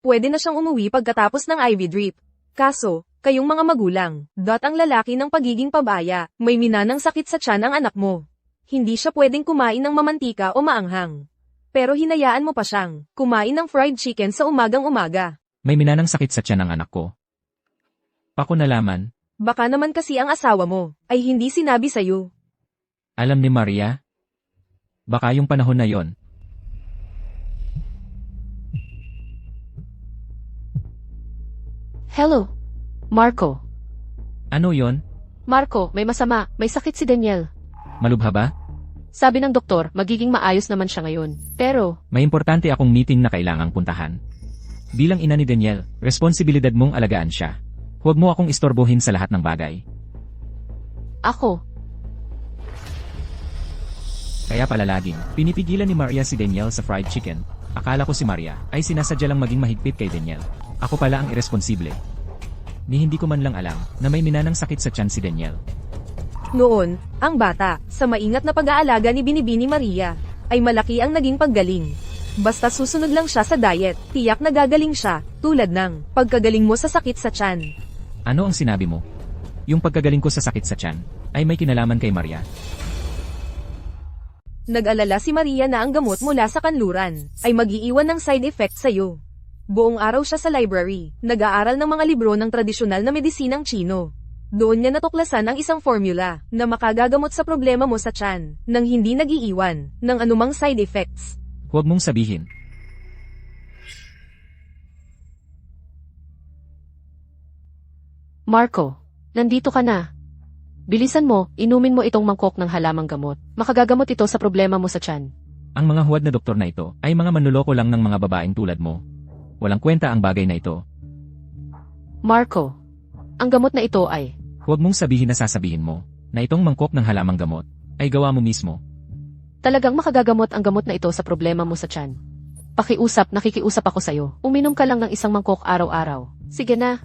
Pwede na siyang umuwi pagkatapos ng IV drip. Kaso, kayong mga magulang, ang lalaki ng pagiging pabaya, may minanang sakit sa tiyan ang anak mo. Hindi siya pwedeng kumain ng mamantika o maanghang. Pero hinayaan mo pa siyang kumain ng fried chicken sa umagang-umaga. May minanang sakit sa tiyan ng anak ko. Pako nalaman, Baka naman kasi ang asawa mo ay hindi sinabi sa'yo. alam ni Maria? Baka yung panahon na yon. Hello, Marco. Ano yon? Marco, may masama, may sakit si Daniel. Malubha ba? Sabi ng doktor, magiging maayos naman siya ngayon. Pero, May importante akong meeting na kailangang puntahan. Bilang ina ni Daniel, responsibilidad mong alagaan siya. Huwag mo akong istorbohin sa lahat ng bagay. ako, Kaya pala laging, pinipigilan ni Maria si Daniel sa fried chicken. Akala ko si Maria ay sinasadya lang maging mahigpit kay Daniel. Ako pala ang irresponsible. Ni hindi ko man lang alam na may minanang sakit sa tiyan si Daniel. Noon, ang bata, sa maingat na pag-aalaga ni Binibini Maria, ay malaki ang naging paggaling. Basta susunod lang siya sa diet, tiyak na gagaling siya, tulad ng pagkagaling mo sa sakit sa tiyan. Ano ang sinabi mo? Yung pagkagaling ko sa sakit sa tiyan ay may kinalaman kay Maria. Nag-alala si Maria na ang gamot mula sa kanluran ay mag-iiwan ng side effect sa'yo. Buong araw siya sa library, nag-aaral ng mga libro ng tradisyonal na medisinang Chino. Doon niya natuklasan ang isang formula na makagagamot sa problema mo sa tiyan nang hindi nag-iiwan ng anumang side effects. Huwag mong sabihin. Marco, nandito ka na. Bilisan mo, inumin mo itong mangkok ng halamang gamot. Makagagamot ito sa problema mo sa tiyan. Ang mga huwad na doktor na ito ay mga manloloko lang ng mga babaeng tulad mo. Walang kwenta ang bagay na ito. Marco, ang gamot na ito ay, Huwag mong sabihin na sasabihin mo na itong mangkok ng halamang gamot ay gawa mo mismo. talagang makagagamot ang gamot na ito sa problema mo sa tiyan. Pakiusap, nakikiusap ako sa'yo. Uminom ka lang ng isang mangkok araw-araw. Sige na.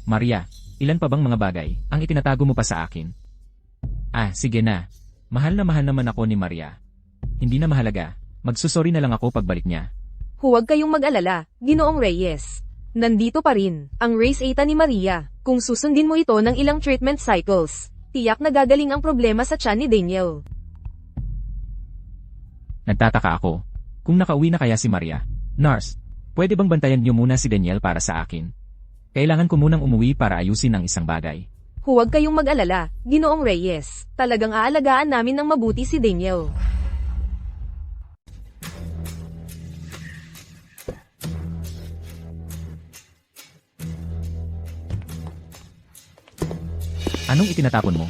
Maria, ilan pa bang mga bagay ang itinatago mo pa sa akin? Ah, sige na. Mahal na mahal naman ako ni Maria. Hindi na mahalaga. Magsusorry na lang ako pagbalik niya. Huwag kayong mag-alala, Ginoong Reyes. Nandito pa rin ang Race 8 ni Maria. Kung susundin mo ito ng ilang treatment cycles, tiyak na gagaling ang problema sa tiyan ni Daniel. Nagtataka ako. Kung nakauwi na kaya si Maria. Nars, pwede bang bantayan niyo muna si Daniel para sa akin? Kailangan ko munang umuwi para ayusin ang isang bagay. Huwag kayong mag-alala, Ginoong Reyes. Talagang aalagaan namin ng mabuti si Daniel. Anong itinatapon mo?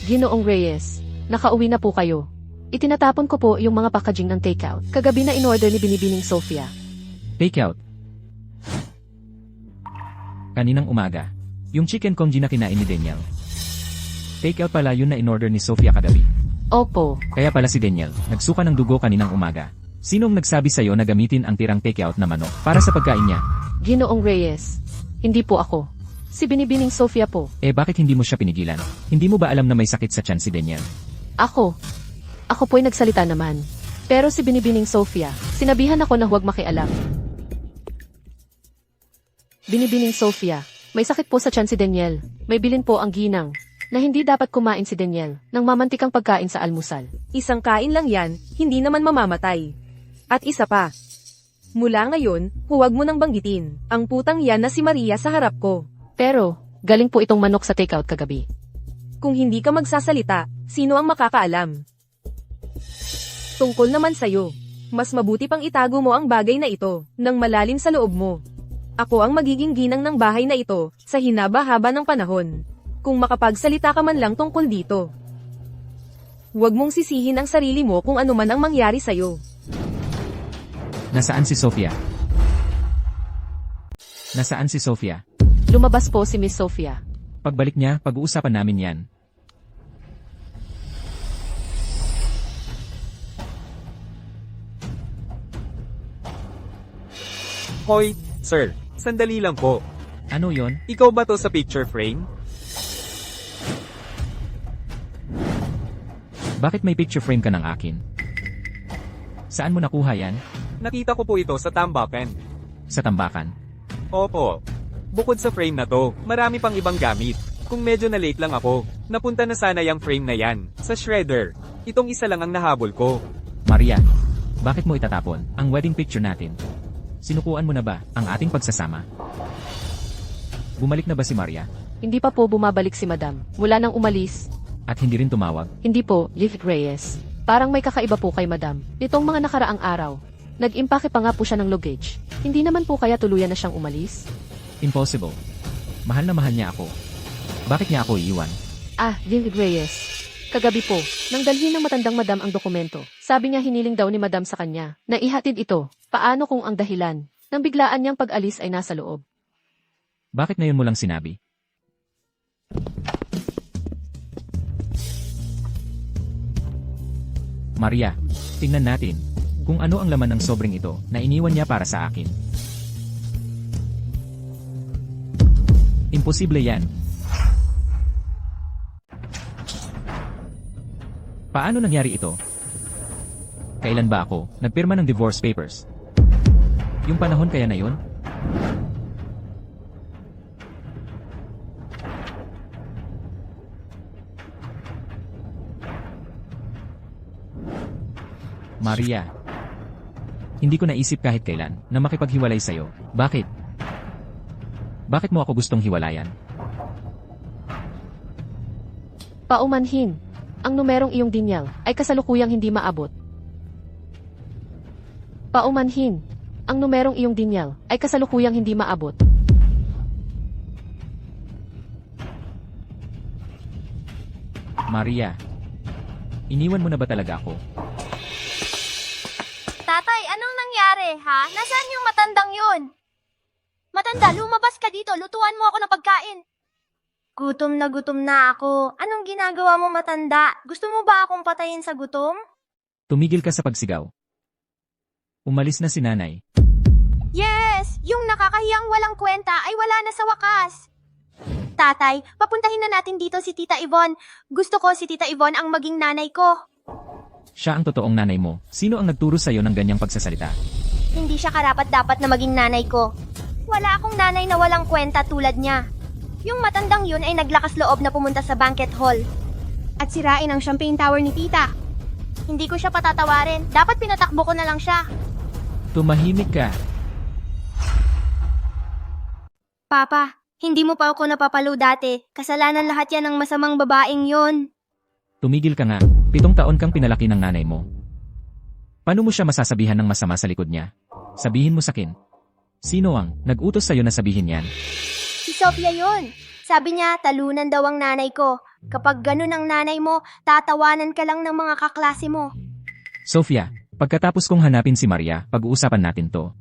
Ginoong Reyes, nakauwi na po kayo. Itinatapon ko po yung mga packaging ng takeout. Kagabi na in-order ni Binibining Sofia. Takeout. Kaninang umaga, yung chicken congee na kinain ni Daniel. Takeout pala yun na in-order ni Sofia kagabi. Opo, Kaya pala si Daniel, nagsuka ng dugo kaninang umaga. Sinong nagsabi sa'yo na gamitin ang tirang takeout na manok para sa pagkain niya? Ginoong Reyes. Hindi po ako. Si Binibining Sofia po. Bakit hindi mo siya pinigilan? Hindi mo ba alam na may sakit sa tiyan si Daniel? Ako. Ako po'y nagsalita naman. Pero si Binibining Sofia, sinabihan ako na huwag makialam. Binibining Sofia, may sakit po sa tiyan si Daniel. May bilin po ang ginang na hindi dapat kumain si Daniel ng mamantikang pagkain sa almusal. Isang kain lang yan, hindi naman mamamatay. At isa pa. Mula ngayon, huwag mo nang banggitin ang putang yan na si Maria sa harap ko. Pero, galing po itong manok sa takeout kagabi. Kung hindi ka magsasalita, sino ang makakaalam? Tungkol naman sa'yo, mas mabuti pang itago mo ang bagay na ito, nang malalim sa loob mo. Ako ang magiging ginang ng bahay na ito, sa hinaba-haba ng panahon. Kung makapagsalita ka man lang tungkol dito. Huwag mong sisihin ang sarili mo kung ano man ang mangyari sa'yo. Nasaan si Sofia? Nasaan si Sofia? Lumabas po si Miss Sofia. Pagbalik niya, pag-uusapan namin yan. Hoy, sir, sandali lang po. Ano yon? Ikaw ba to sa picture frame? Bakit may picture frame ka ng akin? Saan mo nakuha yan? Nakita ko po ito sa tambakan. Sa tambakan. Opo. Bukod sa frame na to, marami pang ibang gamit. Kung medyo na late lang ako, napunta na sana yung frame na yan, sa shredder. Itong isa lang ang nahabol ko. Maria, bakit mo itatapon ang wedding picture natin? Sinukuan mo na ba ang ating pagsasama? Bumalik na ba si Maria? Hindi pa po bumabalik si Madam. Mula nang umalis. At hindi rin tumawag? Hindi po, Liv Reyes. Parang may kakaiba po kay Madam. Nitong mga nakaraang araw. Nag-impake pa nga po siya ng luggage. Hindi naman po kaya tuluyan na siyang umalis? Impossible. Mahal na mahal niya ako. Bakit niya ako iiwan? Ah, Liv Reyes. Kagabi po, nang dalhin ng matandang Madam ang dokumento, sabi niya hiniling daw ni Madam sa kanya na ihatid ito. Paano kung ang dahilan ng biglaan niyang pag-alis ay nasa loob? Bakit ngayon mo lang sinabi? Maria, tingnan natin kung ano ang laman ng sobrang ito na iniwan niya para sa akin. Imposible yan. Paano nangyari ito? Kailan ba ako nagpirma ng divorce papers? Yung panahon kaya na yun? Maria, hindi ko naisip kahit kailan na makipaghiwalay sa'yo. Bakit? Bakit mo ako gustong hiwalayan? Paumanhin. Ang numerong iyong dinyal ay kasalukuyang hindi maabot. Paumanhin. Ang numerong iyong dinyal ay kasalukuyang hindi maabot. Maria, iniwan mo na ba talaga ako? Tatay, anong nangyari, ha? Nasaan yung matandang yun? Matanda, lumabas ka dito. Lutuan mo ako ng pagkain. Gutom na ako. Anong ginagawa mo, matanda? Gusto mo ba akong patayin sa gutom? Tumigil ka sa pagsigaw. Umalis na si nanay. Yes! Yung nakakahiyang walang kwenta ay wala na sa wakas. Tatay, papuntahin na natin dito si Tita Yvonne. Gusto ko si Tita Yvonne ang maging nanay ko. Siya ang totoong nanay mo. Sino ang nagturo sa'yo ng ganyang pagsasalita? Hindi siya karapat-dapat na maging nanay ko. Wala akong nanay na walang kwenta tulad niya. Yung matandang yun ay naglakas loob na pumunta sa banquet hall. At sirain ang champagne tower ni Tita. Hindi ko siya patatawarin. Dapat pinatakbo ko na lang siya. Tumahimik ka. Papa, hindi mo pa ako napapalo dati. Kasalanan lahat yan ng masamang babaeng yon. Tumigil ka nga. 7 taon kang pinalaki ng nanay mo. Paano mo siya masasabihan ng masama sa likod niya? Sabihin mo sakin. Sino ang nag-utos sa'yo na sabihin yan? Si Sophia yon. Sabi niya, talunan daw ang nanay ko. Kapag ganun ang nanay mo, tatawanan ka lang ng mga kaklase mo. Sophia, pagkatapos kong hanapin si Maria, pag-uusapan natin to.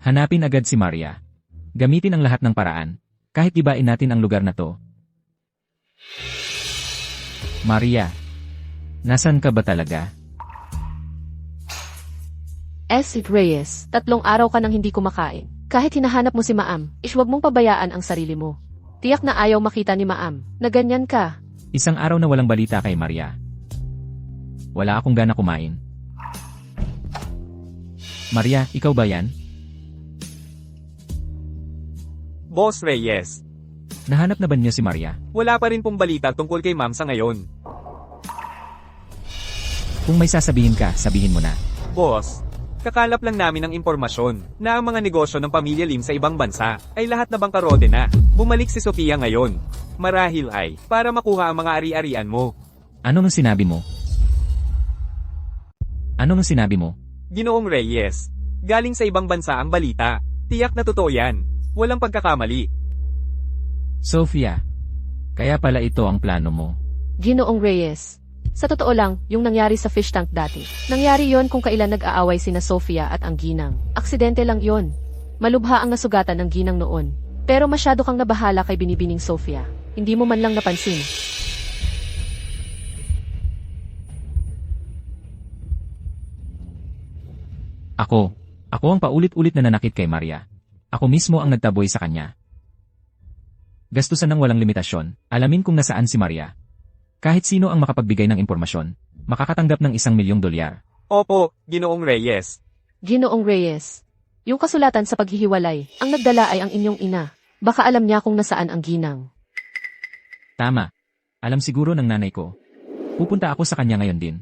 Hanapin agad si Maria. Gamitin ang lahat ng paraan. Kahit ibain natin ang lugar na to. Maria, nasan ka ba talaga? Reyes, 3 araw ka nang hindi kumakain. Kahit hinahanap mo si Maam, huwag mong pabayaan ang sarili mo. Tiyak na ayaw makita ni Maam na ganyan ka. 1 araw na walang balita kay Maria. Wala akong gana kumain. Maria, ikaw ba yan? Boss Reyes, Nahanap na ba niyo si Maria? wala pa rin pong balita tungkol kay ma'am sa ngayon. Kung may sasabihin ka, sabihin mo na. Boss, kakalap lang namin ng impormasyon na ang mga negosyo ng pamilya Lim sa ibang bansa ay lahat na bangkarote na. Bumalik si Sofia ngayon. Marahil ay para makuha ang mga ari-arian mo. Ano nung sinabi mo? Ano nung sinabi mo? Ginoong Reyes, galing sa ibang bansa ang balita. Tiyak na totoo yan. Walang pagkakamali. Sophia, kaya pala ito ang plano mo. Ginoong Reyes. Sa totoo lang, yung nangyari sa fish tank dati. Nangyari yon kung kailan nag-aaway sina Sophia at ang ginang. Aksidente lang yon. Malubha ang nasugatan ng ginang noon. Pero masyado kang nabahala kay binibining Sophia. Hindi mo man lang napansin. Ako ang paulit-ulit na nanakit kay Maria. Ako mismo ang nagtaboy sa kanya. Gastusan ng walang limitasyon, alamin kung nasaan si Maria. Kahit sino ang makapagbigay ng impormasyon, makakatanggap ng $1,000,000. Opo, Ginoong Reyes. Ginoong Reyes. Yung kasulatan sa paghihiwalay, ang nagdala ay ang inyong ina. Baka alam niya kung nasaan ang ginang. Tama. Alam siguro ng nanay ko. Pupunta ako sa kanya ngayon din.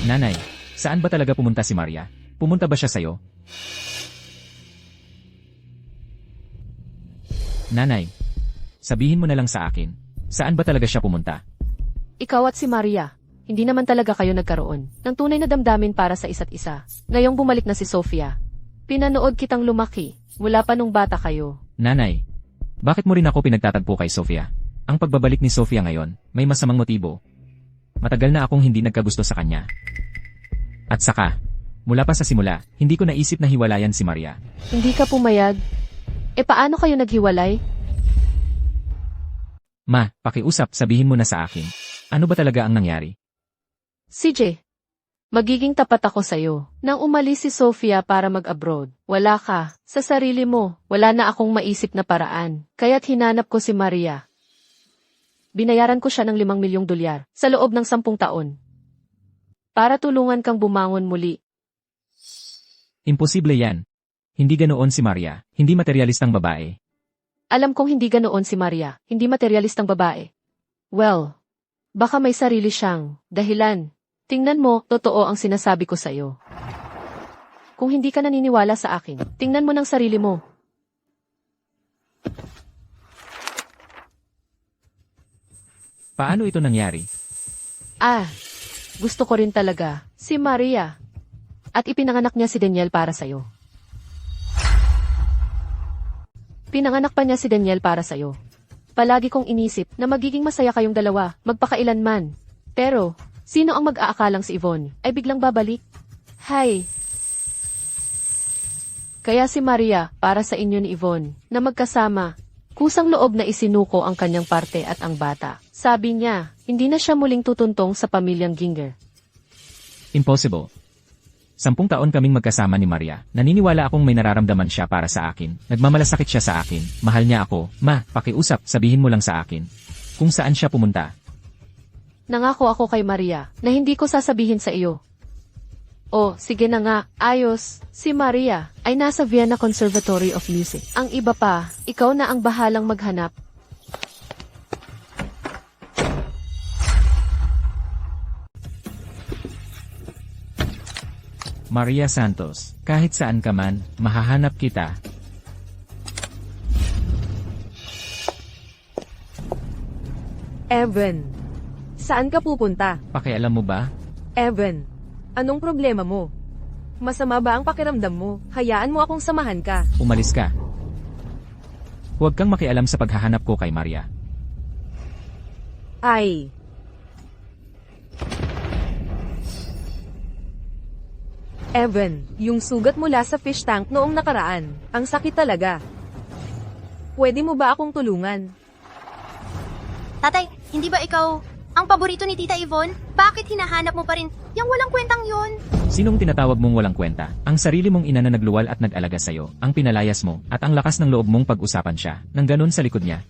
Nanay, saan ba talaga pumunta si Maria? Pumunta ba siya sa'yo? Nanay, sabihin mo na lang sa akin, saan ba talaga siya pumunta? Ikaw at si Maria, hindi naman talaga kayo nagkaroon ng tunay na damdamin para sa isa't isa. Ngayong bumalik na si Sophia. Pinanood kitang lumaki, mula pa nung bata kayo. Nanay, bakit mo rin ako pinagtatagpo kay Sophia? Ang pagbabalik ni Sophia ngayon, may masamang motibo. Matagal na akong hindi nagkagusto sa kanya. At saka, mula pa sa simula, hindi ko naisip na hiwalayan si Maria. Hindi ka pumayag? Paano kayo naghiwalay? Ma, pakiusap, sabihin mo na sa akin. Ano ba talaga ang nangyari? CJ, magiging tapat ako sa'yo. Nang umalis si Sophia para mag-abroad, wala ka. Sa sarili mo, wala na akong maisip na paraan. Kaya't hinanap ko si Maria. Binayaran ko siya ng $5,000,000 sa loob ng 10 taon. Para tulungan kang bumangon muli. Imposible yan. Hindi ganoon si Maria, hindi materyalistang babae. Alam kong hindi ganoon si Maria, hindi materyalistang babae. Well, baka may sarili siyang dahilan. Tingnan mo, totoo ang sinasabi ko sa'yo. Kung hindi ka naniniwala sa akin, tingnan mo ng sarili mo. Paano ito nangyari? Gusto ko rin talaga, si Maria. At ipinanganak niya si Daniel para sa'yo. Pinanganak pa niya si Daniel para sa'yo. Palagi kong inisip na magiging masaya kayong dalawa, magpakailanman. Pero, sino ang mag-aakalang si Yvonne ay biglang babalik? Hay! Kaya si Maria, para sa inyo ni Yvonne, na magkasama, kusang loob na isinuko ang kanyang parte at ang bata. Sabi niya, hindi na siya muling tutuntong sa pamilyang Ginger. Impossible. 10 taon kaming magkasama ni Maria. Naniniwala akong may nararamdaman siya para sa akin. Nagmamalasakit siya sa akin. Mahal niya ako. Ma, pakiusap, sabihin mo lang sa akin. Kung saan siya pumunta. Nangako ako kay Maria na hindi ko sasabihin sa iyo. Oh, sige na nga, ayos. Si Maria ay nasa Vienna Conservatory of Music. Ang iba pa, ikaw na ang bahalang maghanap. Maria Santos, kahit saan ka man, mahahanap kita. Evan, saan ka pupunta? Pakialam mo ba? Evan, anong problema mo? Masama ba ang pakiramdam mo? Hayaan mo akong samahan ka. Umalis ka. Huwag kang makialam sa paghahanap ko kay Maria. Ay. Evan, yung sugat mula sa fish tank noong nakaraan, ang sakit talaga. Pwede mo ba akong tulungan? Tatay, hindi ba ikaw ang paborito ni Tita Yvonne? Bakit hinahanap mo pa rin yung walang kwentang yun? Sinong tinatawag mong walang kwenta? Ang sarili mong ina na nagluwal at nag-alaga sa'yo, ang pinalayas mo, at ang lakas ng loob mong pag-usapan siya, nang ganun sa likod niya.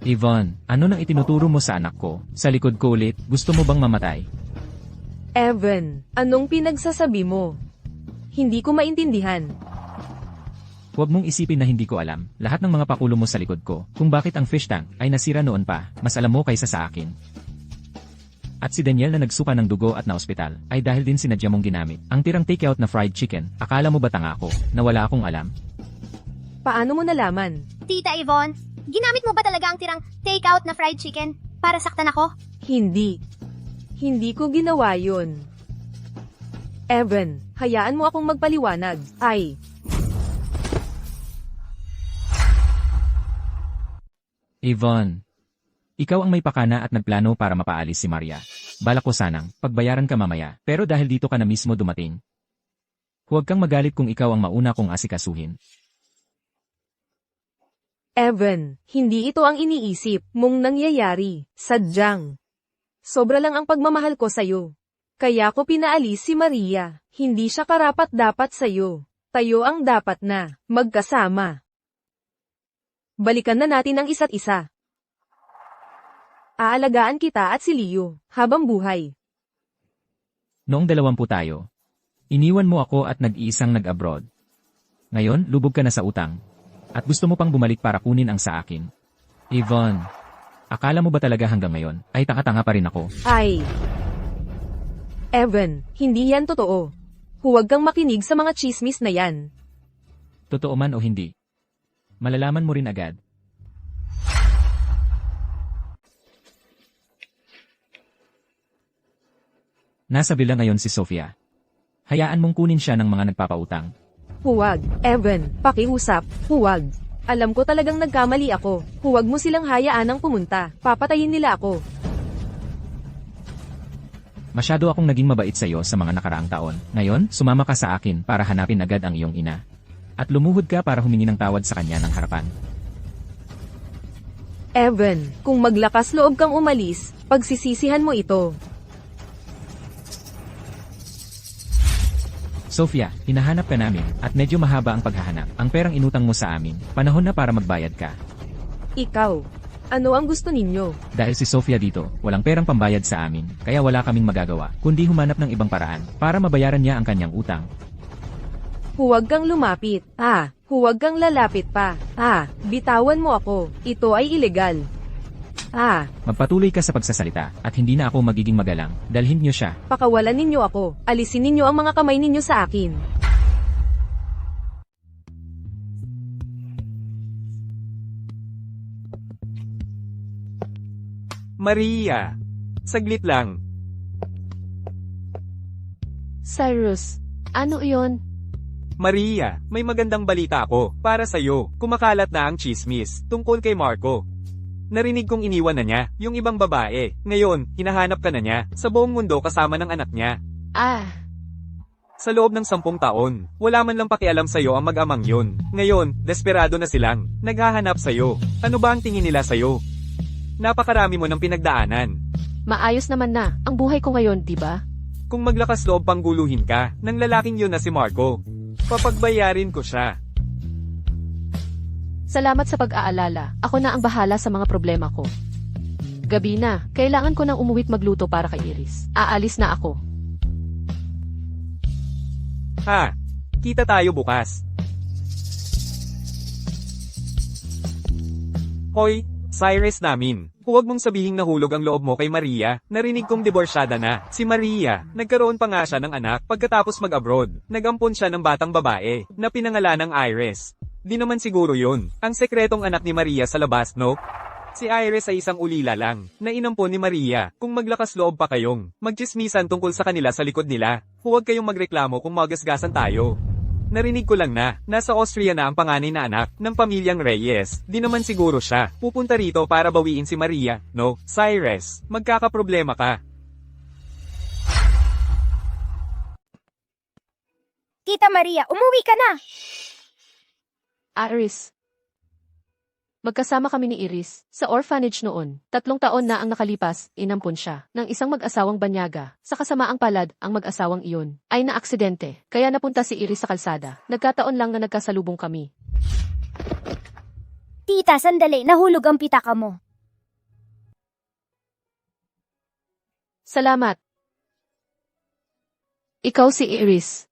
Yvonne, ano nang itinuturo mo sa anak ko? Sa likod ko ulit, gusto mo bang mamatay? Evan, anong pinagsasabi mo? Hindi ko maintindihan. Huwag mong isipin na hindi ko alam, lahat ng mga pakulo mo sa likod ko, kung bakit ang fish tank ay nasira noon pa, mas alam mo kaysa sa akin. At si Daniel na nagsuka ng dugo at na ospital, ay dahil din sinadya mong ginamit. Ang tirang takeout na fried chicken, akala mo ba tanga ako, na wala akong alam? Paano mo nalaman? Tita Yvonne, ginamit mo ba talaga ang tirang take-out na fried chicken para saktan ako? Hindi. Hindi ko ginawa yun. Evan, hayaan mo akong magpaliwanag. Ay. Yvonne, ikaw ang may pakana at nagplano para mapaalis si Maria. Balak ko sanang, pagbayaran ka mamaya, pero dahil dito ka na mismo dumating. Huwag kang magalit kung ikaw ang mauna kong asikasuhin. Evan, hindi ito ang iniisip mong nangyayari. Sadyang. Sobra lang ang pagmamahal ko sa'yo. Kaya ko pinaalis si Maria. Hindi siya karapat-dapat sa'yo. Tayo ang dapat na magkasama. Balikan na natin ang isa't isa. Aalagaan kita at si Leo habang buhay. Noong 20 tayo, iniwan mo ako at nag-iisang nag-abroad. Ngayon, lubog ka na sa utang. At gusto mo pang bumalik para kunin ang sa akin. Yvonne, akala mo ba talaga hanggang ngayon ay tanga-tanga pa rin ako? Ay. Evan, hindi yan totoo. Huwag kang makinig sa mga chismis na yan. Totoo man o hindi. Malalaman mo rin agad. Nasa villa ngayon si Sofia. Hayaan mong kunin siya ng mga nagpapautang. Huwag, Evan, pakiusap, huwag. Alam ko talagang nagkamali ako. Huwag mo silang hayaanang pumunta. Papatayin nila ako. Masyado akong naging mabait sa'yo sa mga nakaraang taon. Ngayon, sumama ka sa akin para hanapin agad ang iyong ina. At lumuhod ka para humingi ng tawad sa kanya ng harapan. Evan, kung maglakas loob kang umalis, pagsisisihan mo ito. Sofia, hinahanap ka namin, at medyo mahaba ang paghahanap. Ang perang inutang mo sa amin, panahon na para magbayad ka. Ikaw, ano ang gusto ninyo? Dahil si Sofia dito, walang perang pambayad sa amin, kaya wala kaming magagawa, kundi humanap ng ibang paraan, para mabayaran niya ang kanyang utang. Huwag kang lumapit. Huwag kang lalapit pa. Bitawan mo ako. Ito ay ilegal. Magpatuloy ka sa pagsasalita, at hindi na ako magiging magalang, dalhin niyo siya. Pakawalan ninyo ako. Alisin ninyo ang mga kamay ninyo sa akin. Maria, saglit lang. Cyrus, ano iyon? Maria, may magandang balita ako para sa'yo. Kumakalat na ang chismis tungkol kay Marco. Narinig kong iniwan na niya yung ibang babae. Ngayon, hinahanap ka na niya sa buong mundo kasama ng anak niya. Sa loob ng 10 taon, wala man lang pakialam sa'yo ang mag-amang yun. Ngayon, desperado na silang naghahanap sa'yo. Ano ba ang tingin nila sa'yo? Napakarami mo ng pinagdaanan. Maayos naman na, ang buhay ko ngayon, di ba? Kung maglakas loob pang guluhin ka ng lalaking yun na si Marco, papagbayarin ko siya. Salamat sa pag-aalala. Ako na ang bahala sa mga problema ko. Gabi na, kailangan ko nang umuwi't magluto para kay Iris. Aalis na ako. Kita tayo bukas. Hoy, Cyrus namin. Huwag mong sabihing nahulog ang loob mo kay Maria. Narinig kong diborsyada na. Si Maria, nagkaroon pa nga siya ng anak pagkatapos mag-abroad. Nagampon siya ng batang babae na pinangalan ng Iris. Di naman siguro yun. Ang sekretong anak ni Maria sa labas, no? Si Iris ay isang ulila lang, na inampon ni Maria. Kung maglakas loob pa kayong magchismisan tungkol sa kanila sa likod nila, huwag kayong magreklamo kung magasgasan tayo. Narinig ko lang na, nasa Austria na ang panganay na anak ng pamilyang Reyes. Di naman siguro siya pupunta rito para bawiin si Maria, no? Cyrus, magkakaproblema ka. Tita Maria, umuwi ka na! Iris. Magkasama kami ni Iris sa orphanage noon. 3 taon na ang nakalipas, inampon siya ng isang mag-asawang banyaga. Sa kasamaang palad, ang mag-asawang iyon ay naaksidente, kaya napunta si Iris sa kalsada. Nagkataon lang na nagkasalubong kami. Tita, sandali, nahulog ang pitaka mo. Salamat. Ikaw si Iris.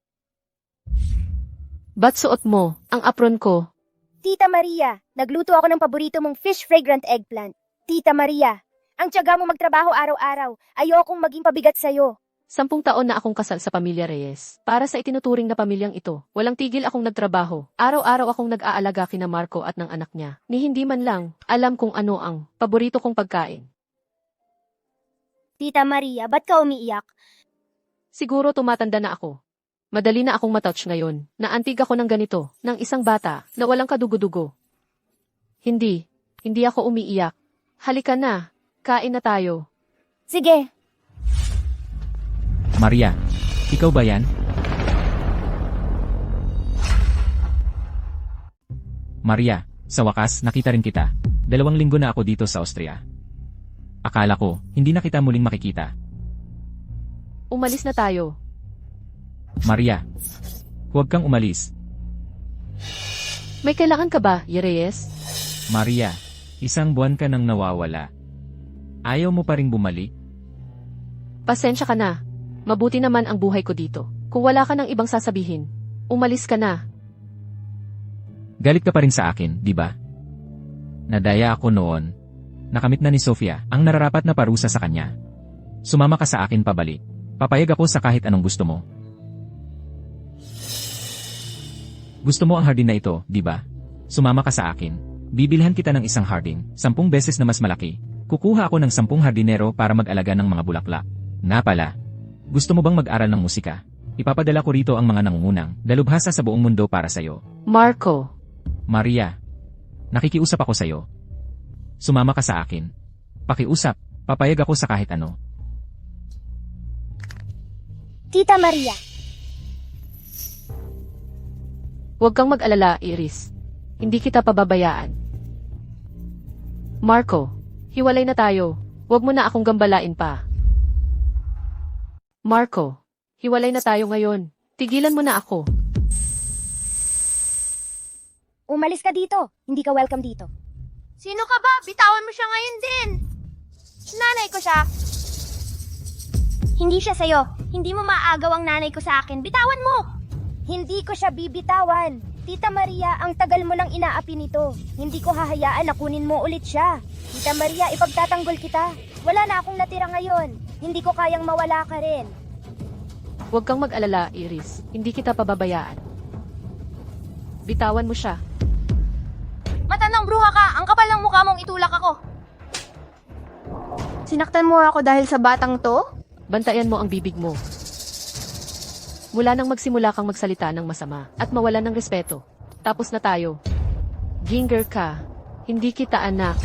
Ba't suot mo ang apron ko? Tita Maria, nagluto ako ng paborito mong fish fragrant eggplant. Tita Maria, ang tiyaga mo magtrabaho araw-araw. Ayokong maging pabigat sa'yo. 10 taon na akong kasal sa pamilya Reyes. Para sa itinuturing na pamilyang ito, walang tigil akong nagtrabaho. Araw-araw akong nag-aalaga kina Marco at ng anak niya. Ni hindi man lang alam kung ano ang paborito kong pagkain. Tita Maria, ba't ka umiiyak? Siguro tumatanda na ako. Madali na akong matouch ngayon. Naantig ako ng ganito, ng isang bata na walang kadugo-dugo. Hindi ako umiiyak. Halika na, kain na tayo. Sige. Maria, ikaw ba yan? Maria, sa wakas nakita rin kita. 2 linggo na ako dito sa Austria. Akala ko, hindi na kita muling makikita. Umalis na tayo. Maria, huwag kang umalis. May kailangan ka ba, Reyes? Maria, 1 buwan ka nang nawawala. Ayaw mo pa ring bumalik? Pasensya ka na. Mabuti naman ang buhay ko dito. Kung wala ka ng ibang sasabihin, umalis ka na. Galit ka pa rin sa akin, di ba? Nadaya ako noon. Nakamit na ni Sofia ang nararapat na parusa sa kanya. Sumama ka sa akin pabalik. Papayag ako sa kahit anong gusto mo. Gusto mo ang hardin na ito, di ba? Sumama ka sa akin. Bibilhan kita ng isang hardin, 10 beses na mas malaki. Kukuha ako ng 10 hardinero para mag-alaga ng mga bulaklak. Nga pala, gusto mo bang mag-aral ng musika? Ipapadala ko rito ang mga nangungunang, dalubhasa sa buong mundo para sa'yo. Marco. Maria, nakikiusap ako sa'yo. Sumama ka sa akin. Pakiusap, papayag ako sa kahit ano. Tita Maria. Huwag kang mag-alala, Iris. Hindi kita pababayaan. Marco, hiwalay na tayo. Huwag mo na akong gambalain pa. Marco, hiwalay na tayo ngayon. Tigilan mo na ako. Umalis ka dito. Hindi ka welcome dito. Sino ka ba? Bitawan mo siya ngayon din. Nanay ko siya. Hindi siya sa'yo. Hindi mo maaagaw ang nanay ko sa akin. Bitawan mo! Hindi ko siya bibitawan. Tita Maria, ang tagal mo nang inaapi nito. Hindi ko hahayaan na kunin mo ulit siya. Tita Maria, ipagtatanggol kita. Wala na akong natira ngayon. Hindi ko kayang mawala ka rin. Huwag kang mag-alala, Iris. Hindi kita pababayaan. Bitawan mo siya. Matandang bruha ka! Ang kapal ng mukha mong itulak ako. Sinaktan mo ako dahil sa batang to? Bantayan mo ang bibig mo. Mula nang magsimula kang magsalita ng masama at mawalan ng respeto. Tapos na tayo. Ginger ka. Hindi kita anak.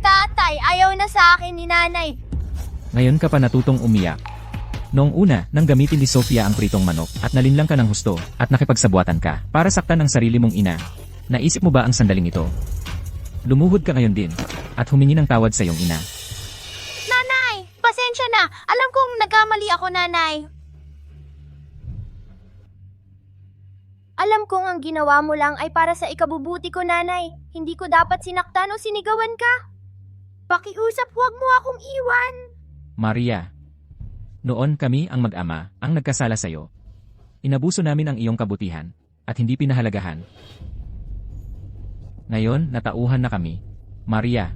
Tatay, ayaw na sa akin ni nanay. Ngayon ka pa natutong umiyak. Noong una, nang gamitin ni Sofia ang pritong manok at nalinlang ka ng husto at nakipagsabuatan ka para saktan ang sarili mong ina. Naisip mo ba ang sandaling ito? Lumuhod ka ngayon din at humingi ng tawad sa iyong ina. Nanay, pasensya na. Alam kong nagkamali ako, nanay. Alam kong ang ginawa mo lang ay para sa ikabubuti ko, nanay. Hindi ko dapat sinaktan o sinigawan ka. Pakiusap, huwag mo akong iwan. Maria, noon kami ang mag-ama ang nagkasala sa iyo. Inabuso namin ang iyong kabutihan at hindi pinahalagahan. Ngayon, natauhan na kami. Maria,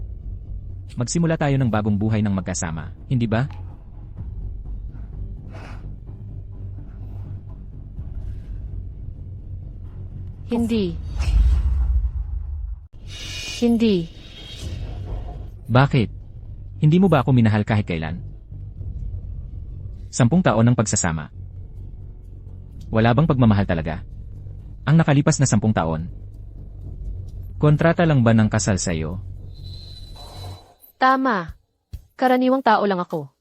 magsimula tayo ng bagong buhay ng magkasama, hindi ba? Hindi. Hindi. Bakit? Hindi mo ba ako minahal kahit kailan? 10 taon ng pagsasama. Wala bang pagmamahal talaga? Ang nakalipas na 10 taon. Kontrata lang ba ng kasal sa'yo? Tama. Karaniwang tao lang ako.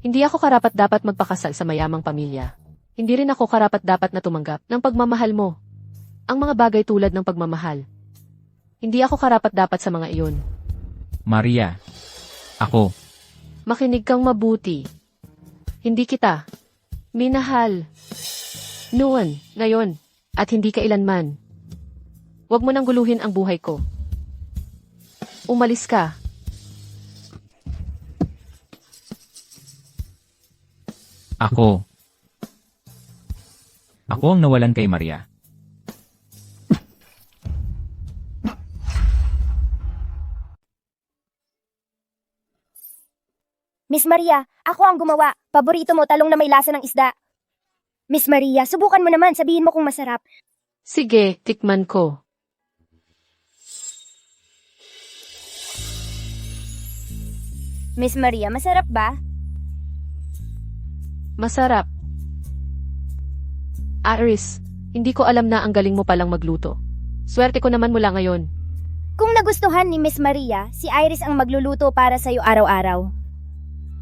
Hindi ako karapat-dapat magpakasal sa mayamang pamilya. Hindi rin ako karapat-dapat na tumanggap ng pagmamahal mo. Ang mga bagay tulad ng pagmamahal. Hindi ako karapat-dapat sa mga iyon. Maria, ako. Makinig kang mabuti. Hindi kita minahal. Noon, ngayon, at hindi kailanman. Huwag mo nang guluhin ang buhay ko. Umalis ka. Ako. Ako ang nawalan kay Maria. Miss Maria, ako ang gumawa. Paborito mo talong na may lasa ng isda. Miss Maria, subukan mo naman. Sabihin mo kung masarap. Sige, tikman ko. Miss Maria, masarap ba? Masarap. Iris, hindi ko alam na ang galing mo palang magluto. Swerte ko naman mula ngayon. Kung nagustuhan ni Miss Maria, si Iris ang magluluto para sa'yo araw-araw.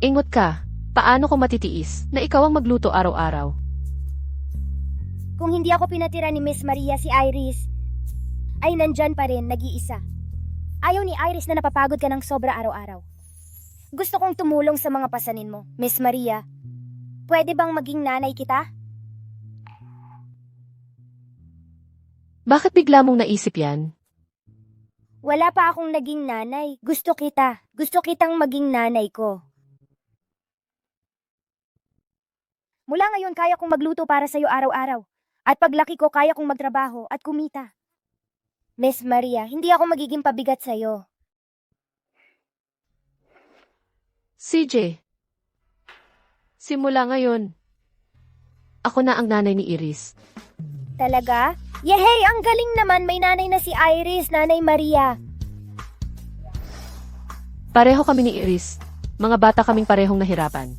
Ingot ka, paano ko matitiis na ikaw ang magluto araw-araw? Kung hindi ako pinatira ni Miss Maria, si Iris ay nandyan pa rin, nag-iisa. Ayaw ni Iris na napapagod ka ng sobra araw-araw. Gusto kong tumulong sa mga pasanin mo. Miss Maria, pwede bang maging nanay kita? Bakit bigla mong naisip yan? Wala pa akong naging nanay. Gusto kita. Gusto kitang maging nanay ko. Mula ngayon, kaya kong magluto para sa'yo araw-araw. At paglaki ko, kaya kong magtrabaho at kumita. Miss Maria, hindi ako magiging pabigat sa'yo. CJ, simula ngayon, ako na ang nanay ni Iris. Talaga? Yehey, ang galing naman. May nanay na si Iris, Nanay Maria. Pareho kami ni Iris. Mga bata kaming parehong nahirapan.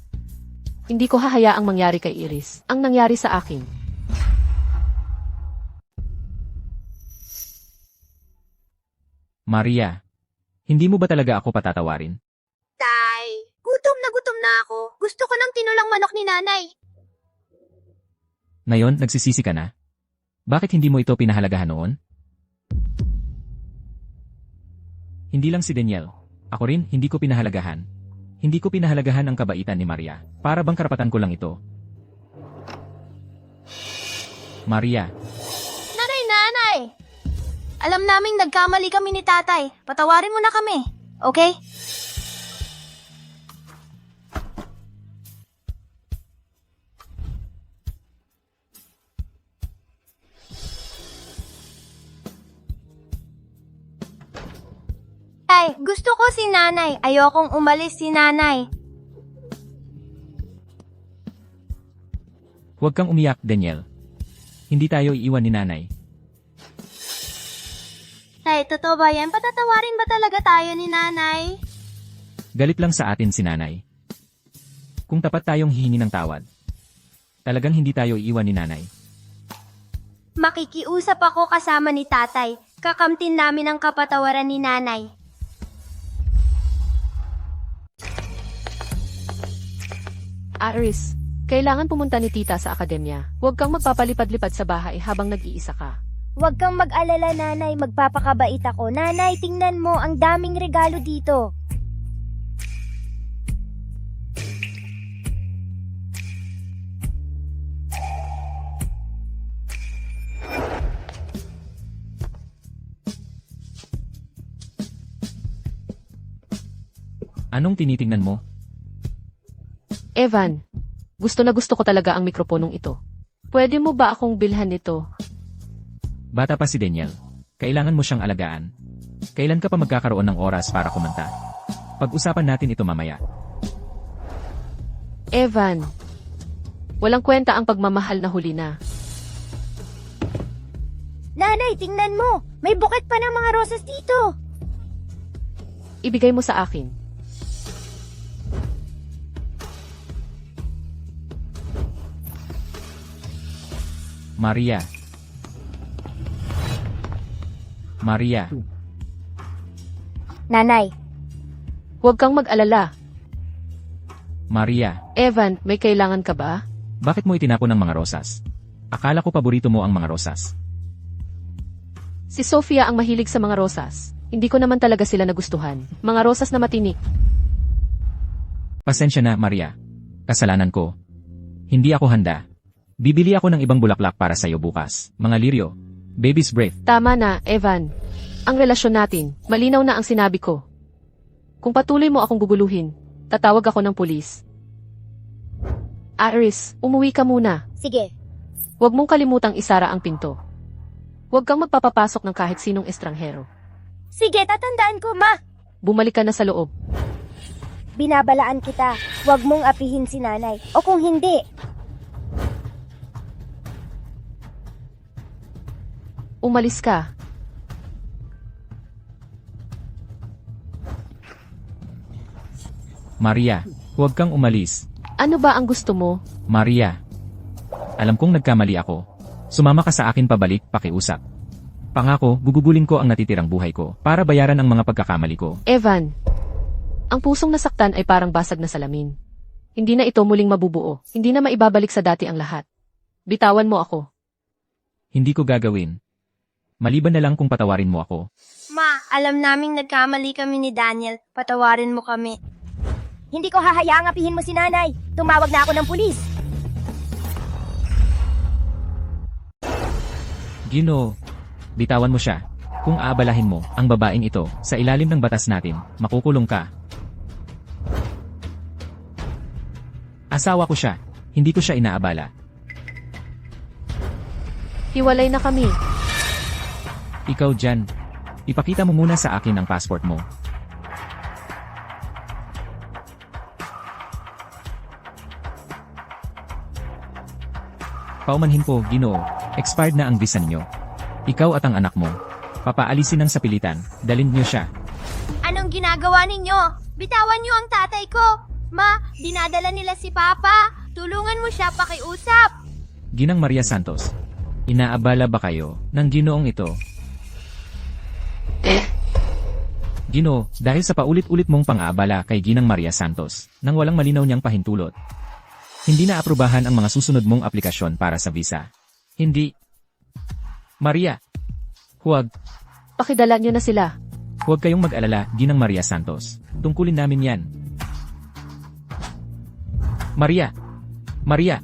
Hindi ko hahayaang mangyari kay Iris ang nangyari sa akin. Maria, hindi mo ba talaga ako patatawarin? Tay, gutom na ako. Gusto ko ng tinulang manok ni nanay. Ngayon, nagsisisi ka na? Bakit hindi mo ito pinahalagahan noon? Hindi lang si Daniel. Ako rin, hindi ko pinahalagahan. Hindi ko pinahalagahan ang kabaitan ni Maria. Para bang karapatan ko lang ito? Maria, Nanay! Alam naming nagkamali kami ni tatay. Patawarin mo na kami. Okay? Ay, gusto ko si nanay. Ayokong umalis si nanay. huwag kang umiyak, Daniel. Hindi tayo iiwan ni nanay. Tay, totoo ba yan? Patatawarin ba talaga tayo ni nanay? Galit lang sa atin si nanay. Kung tapat tayong hihingi ng tawad, talagang hindi tayo iiwan ni nanay. Makikiusap ako kasama ni tatay. Kakamtin namin ang kapatawaran ni nanay. Iris, kailangan pumunta ni tita sa akademya. Huwag kang magpapalipad-lipad sa bahay habang nag-iisa ka. Huwag kang mag-alala, Nanay. Magpapakabait ako. Nanay, tingnan mo. Ang daming regalo dito. Anong tinitingnan mo? Evan, gusto na gusto ko talaga ang mikroponong ito. Pwede mo ba akong bilhan nito? Bata pa si Daniel. Kailangan mo siyang alagaan. Kailan ka pa magkakaroon ng oras para kumanta? Pag-usapan natin ito mamaya. Evan, walang kwenta ang pagmamahal na huli na. Nanay, tingnan mo! May buket pa ng mga rosas dito! Ibigay mo sa akin. Maria. Maria, Nanay, Huwag kang mag-alala. Maria, Evan, may kailangan ka ba? bakit mo itinapon ang mga rosas? Akala ko paborito mo ang mga rosas. Si Sofia ang mahilig sa mga rosas. Hindi ko naman talaga sila nagustuhan. Mga rosas na matinik. Pasensya na, Maria. Kasalanan ko. Hindi ako handa. Bibili ako ng ibang bulaklak para sa'yo bukas. Mga liryo. Baby's breath. Tama na, Evan. Ang relasyon natin, malinaw na ang sinabi ko. Kung patuloy mo akong guguluhin, tatawag ako ng pulis. Iris, umuwi ka muna. sige. Huwag mong kalimutang isara ang pinto. Huwag kang magpapapasok ng kahit sinong estranghero. Sige, tatandaan ko, ma! Bumalik ka na sa loob. Binabalaan kita. Huwag mong apihin si nanay. O kung hindi, Umalis ka. Maria, huwag kang umalis. Ano ba ang gusto mo? Maria. Alam kong nagkamali ako. Sumama ka sa akin pabalik, pakiusap. Pangako, gugugulin ko ang natitirang buhay ko para bayaran ang mga pagkakamali ko. Evan, ang pusong nasaktan ay parang basag na salamin. Hindi na ito muling mabubuo. Hindi na maibabalik sa dati ang lahat. Bitawan mo ako. Hindi ko gagawin. Maliban na lang kung patawarin mo ako. Ma, alam naming nagkamali kami ni Daniel. Patawarin mo kami. hindi ko hahayaang apihin mo si nanay. Tumawag na ako ng pulis. Ginoo, bitawan mo siya. Kung aabalahin mo ang babaeng ito sa ilalim ng batas natin, makukulong ka. Asawa ko siya. Hindi ko siya inaabala. Hiwalay na kami. Ikaw dyan. Ipakita mo muna sa akin ang passport mo. Paumanhin po, Ginoo. Expired na ang visa niyo. Ikaw at ang anak mo. Papaalisin ng sapilitan. Dalhin niyo siya. Anong ginagawa ninyo? Bitawan niyo ang tatay ko. Ma, dinadala nila si Papa. Tulungan mo siya pakiusap. Ginang Maria Santos. Inaabala ba kayo ng Ginoong ito? Ginoo, dahil sa paulit-ulit mong pang-aabala kay Ginang Maria Santos, nang walang malinaw niyang pahintulot, hindi na aprubahan ang mga susunod mong aplikasyon para sa visa. Hindi. Maria. Huwag. Pakidala niyo na sila. Huwag kayong mag-alala, Ginang Maria Santos. Tungkulin namin yan. Maria. Maria.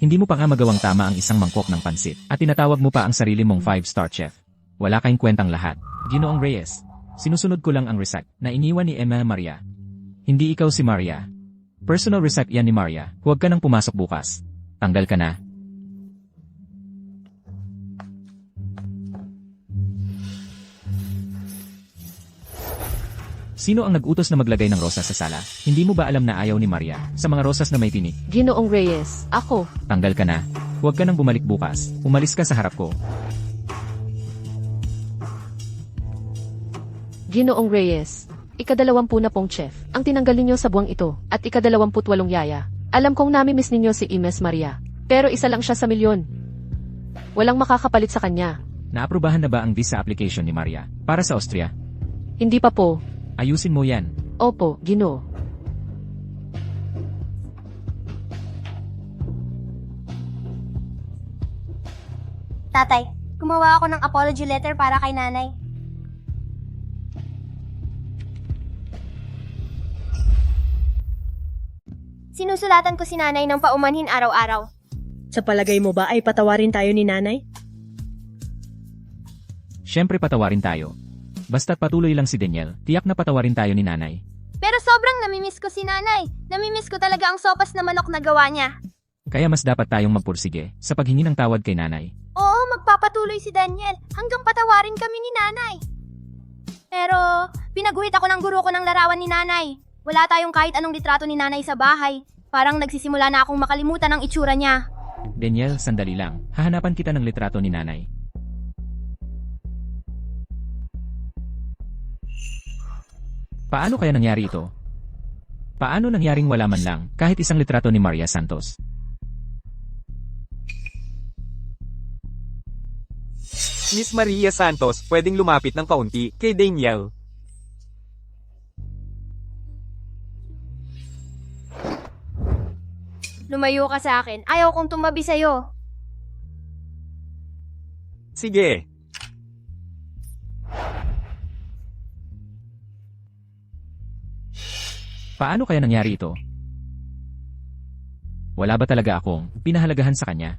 Hindi mo pa nga magawang tama ang isang mangkok ng pansit at tinatawag mo pa ang sarili mong 5-star chef. Wala kayong kwentang lahat. Ginoong Reyes, sinusunod ko lang ang recipe na iniwan ni Emma Maria. Hindi ikaw si Maria. Personal recipe yan ni Maria. Huwag ka nang pumasok bukas. Tanggal ka na. Sino ang nag-utos na maglagay ng rosas sa sala? Hindi mo ba alam na ayaw ni Maria sa mga rosas na may tinik? Ginoong Reyes, ako. Tanggal ka na. Huwag ka nang bumalik bukas. Umalis ka sa harap ko. Ginoong Reyes, ika-20 na pong chef. Ang tinanggal ninyo sa buwang ito, at ika-28 yaya. Alam kong nami-miss ninyo si Ines Maria. Pero isa lang siya sa milyon. Walang makakapalit sa kanya. Naaprubahan na ba ang visa application ni Maria para sa Austria? Hindi pa po. Ayusin mo yan. Opo, Ginoo. Tatay, gumawa ako ng apology letter para kay nanay. Sinusulatan ko si nanay ng paumanhin araw-araw. Sa palagay mo ba ay patawarin tayo ni nanay? Siyempre patawarin tayo. Basta't patuloy lang si Daniel, tiyak na patawarin tayo ni nanay. Pero sobrang namimiss ko si nanay. Namimiss ko talaga ang sopas na manok na gawa niya. Kaya mas dapat tayong magpursige sa paghingi ng tawad kay nanay. Oo, magpapatuloy si Daniel hanggang patawarin kami ni nanay. Pero, pinaguhit ako ng guro ko ng larawan ni nanay. Wala tayong kahit anong litrato ni nanay sa bahay. Parang nagsisimula na akong makalimutan ang itsura niya. Daniel, sandali lang. Hahanapan kita ng litrato ni nanay. Paano kaya nangyari ito? Paano nangyaring wala man lang kahit isang litrato ni Maria Santos? Miss Maria Santos, pwedeng lumapit ng kaunti kay Daniel. Lumayo ka sa akin. Ayaw kong tumabi sa'yo. Sige. Paano kaya nangyari ito? Wala ba talaga akong pinahalagahan sa kanya?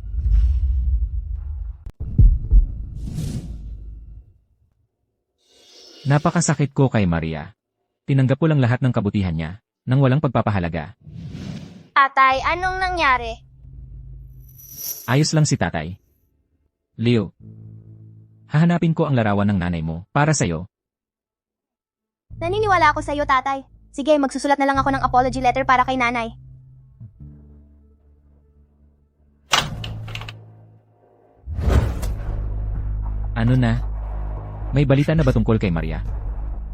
Napakasakit ko kay Maria. Tinanggap ko lang lahat ng kabutihan niya nang walang pagpapahalaga. Tatay, anong nangyari? Ayos lang si tatay. Leo, hahanapin ko ang larawan ng nanay mo para sa'yo. Naniniwala ako sa'yo, tatay. Sige, magsusulat na lang ako ng apology letter para kay nanay. Ano na? May balita na ba tungkol kay Maria?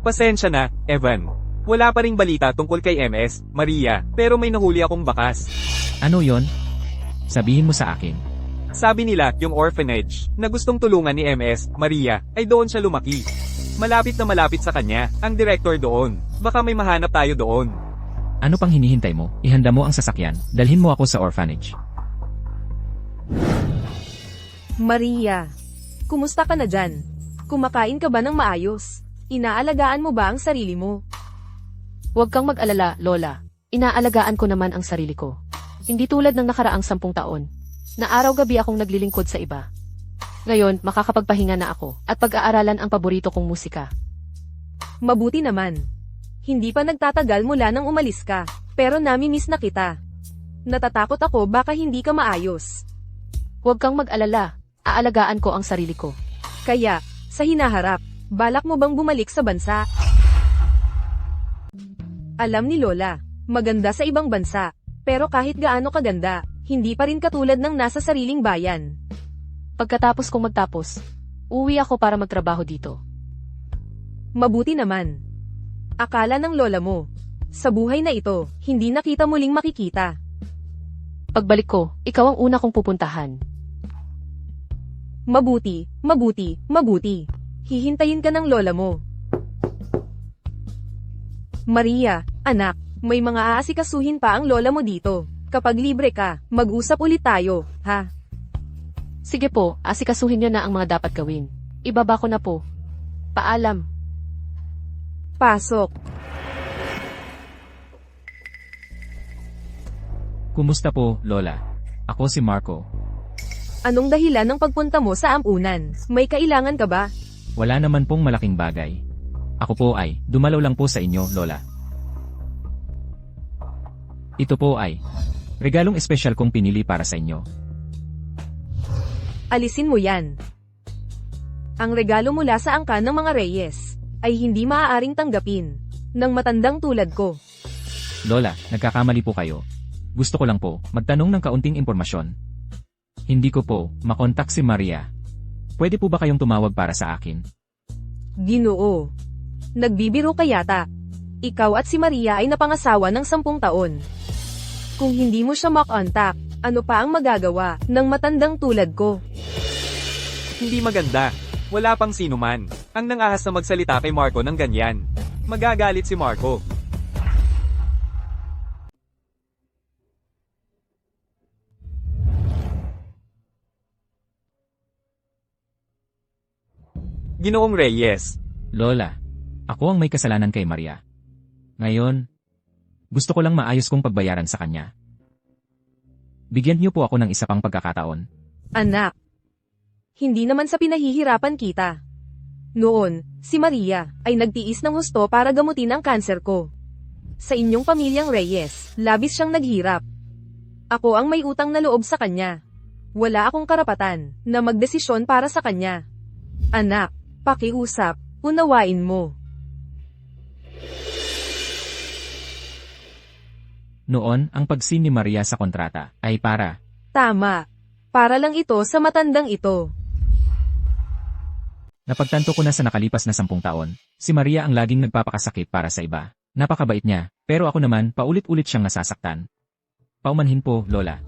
Pasensya na, Evan. Wala pa ring balita tungkol kay MS, Maria, pero may nahuli akong bakas. Ano yon? Sabihin mo sa akin. Sabi nila, yung orphanage, na gustong tulungan ni MS, Maria, ay doon siya lumaki. Malapit na malapit sa kanya, ang director doon. Baka may mahanap tayo doon. Ano pang hinihintay mo? Ihanda mo ang sasakyan. Dalhin mo ako sa orphanage. Maria, kumusta ka na dyan? Kumakain ka ba ng maayos? Inaalagaan mo ba ang sarili mo? Huwag kang mag-alala, Lola. Inaalagaan ko naman ang sarili ko. Hindi tulad ng nakaraang 10 taon, na araw-gabi akong naglilingkod sa iba. Ngayon, makakapagpahinga na ako at pag-aaralan ang paborito kong musika. Mabuti naman. Hindi pa nagtatagal mula nang umalis ka, pero nami-miss na kita. Natatakot ako baka hindi ka maayos. Huwag kang mag-alala. Aalagaan ko ang sarili ko. Kaya, sa hinaharap, balak mo bang bumalik sa bansa? Alam ni Lola, maganda sa ibang bansa, pero kahit gaano kaganda, hindi pa rin katulad ng nasa sariling bayan. Pagkatapos kong magtapos, uwi ako para magtrabaho dito. Mabuti naman. Akala ng lola mo, sa buhay na ito, hindi na kita muling makikita. Pagbalik ko, ikaw ang una kong pupuntahan. Mabuti, mabuti, mabuti. Hihintayin ka ng lola mo. Maria, anak, may mga aasikasuhin pa ang lola mo dito. Kapag libre ka, mag-usap ulit tayo, ha? Sige po, asikasuhin niyo na ang mga dapat gawin. Ibaba ko na po. Paalam. Pasok. Kumusta po, Lola? Ako si Marco. Anong dahilan ng pagpunta mo sa ampunan? May kailangan ka ba? Wala naman pong malaking bagay. Ako po ay dumalaw lang po sa inyo, Lola. Ito po ay regalong espesyal kong pinili para sa inyo. Alisin mo yan. Ang regalo mula sa angkan ng mga Reyes ay hindi maaaring tanggapin ng matandang tulad ko. Lola, nagkakamali po kayo. Gusto ko lang po magtanong ng kaunting impormasyon. Hindi ko po makontak si Maria. Pwede po ba kayong tumawag para sa akin? Ginoo. Nagbibiro ka yata. Ikaw at si Maria ay napangasawa ng 10 taon. Kung hindi mo siya makontak, ano pa ang magagawa ng matandang tulad ko? Hindi maganda. Wala pang sino man ang nangahas na magsalita kay Marco ng ganyan. Magagalit si Marco. Ginoong Reyes, Lola, ako ang may kasalanan kay Maria. Ngayon, Gusto ko lang maayos kong pagbayaran sa kanya. Bigyan niyo po ako ng isa pang pagkakataon. Anak. Hindi naman sa pinahihirapan kita. Noon, si Maria ay nagtiis ng husto para gamutin ang kanser ko. Sa inyong pamilyang Reyes, labis siyang naghirap. Ako ang may utang na loob sa kanya. Wala akong karapatan na magdesisyon para sa kanya. Anak, pakiusap, unawain mo. Noon, ang pagsin ni Maria sa kontrata ay para. Tama. Para lang ito sa matandang ito. Napagtanto ko na sa nakalipas na 10 taon, si Maria ang laging nagpapakasakit para sa iba. Napakabait niya, pero ako naman paulit-ulit siyang nasasaktan. Paumanhin po, Lola.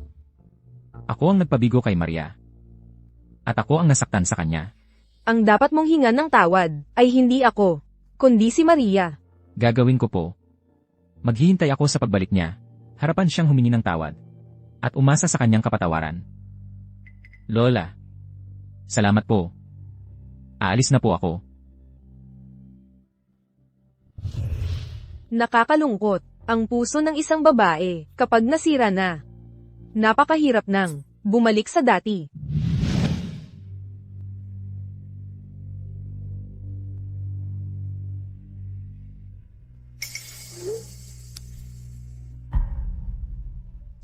Ako ang nagpabigo kay Maria. At ako ang nasaktan sa kanya. Ang dapat mong hingan ng tawad ay hindi ako, kundi si Maria. Gagawin ko po. Maghihintay ako sa pagbalik niya. Harapan siyang humingi ng tawad. At umasa sa kanyang kapatawaran. Lola. Salamat po. Aalis na po ako. Nakakalungkot ang puso ng isang babae kapag nasira na. Napakahirap nang bumalik sa dati.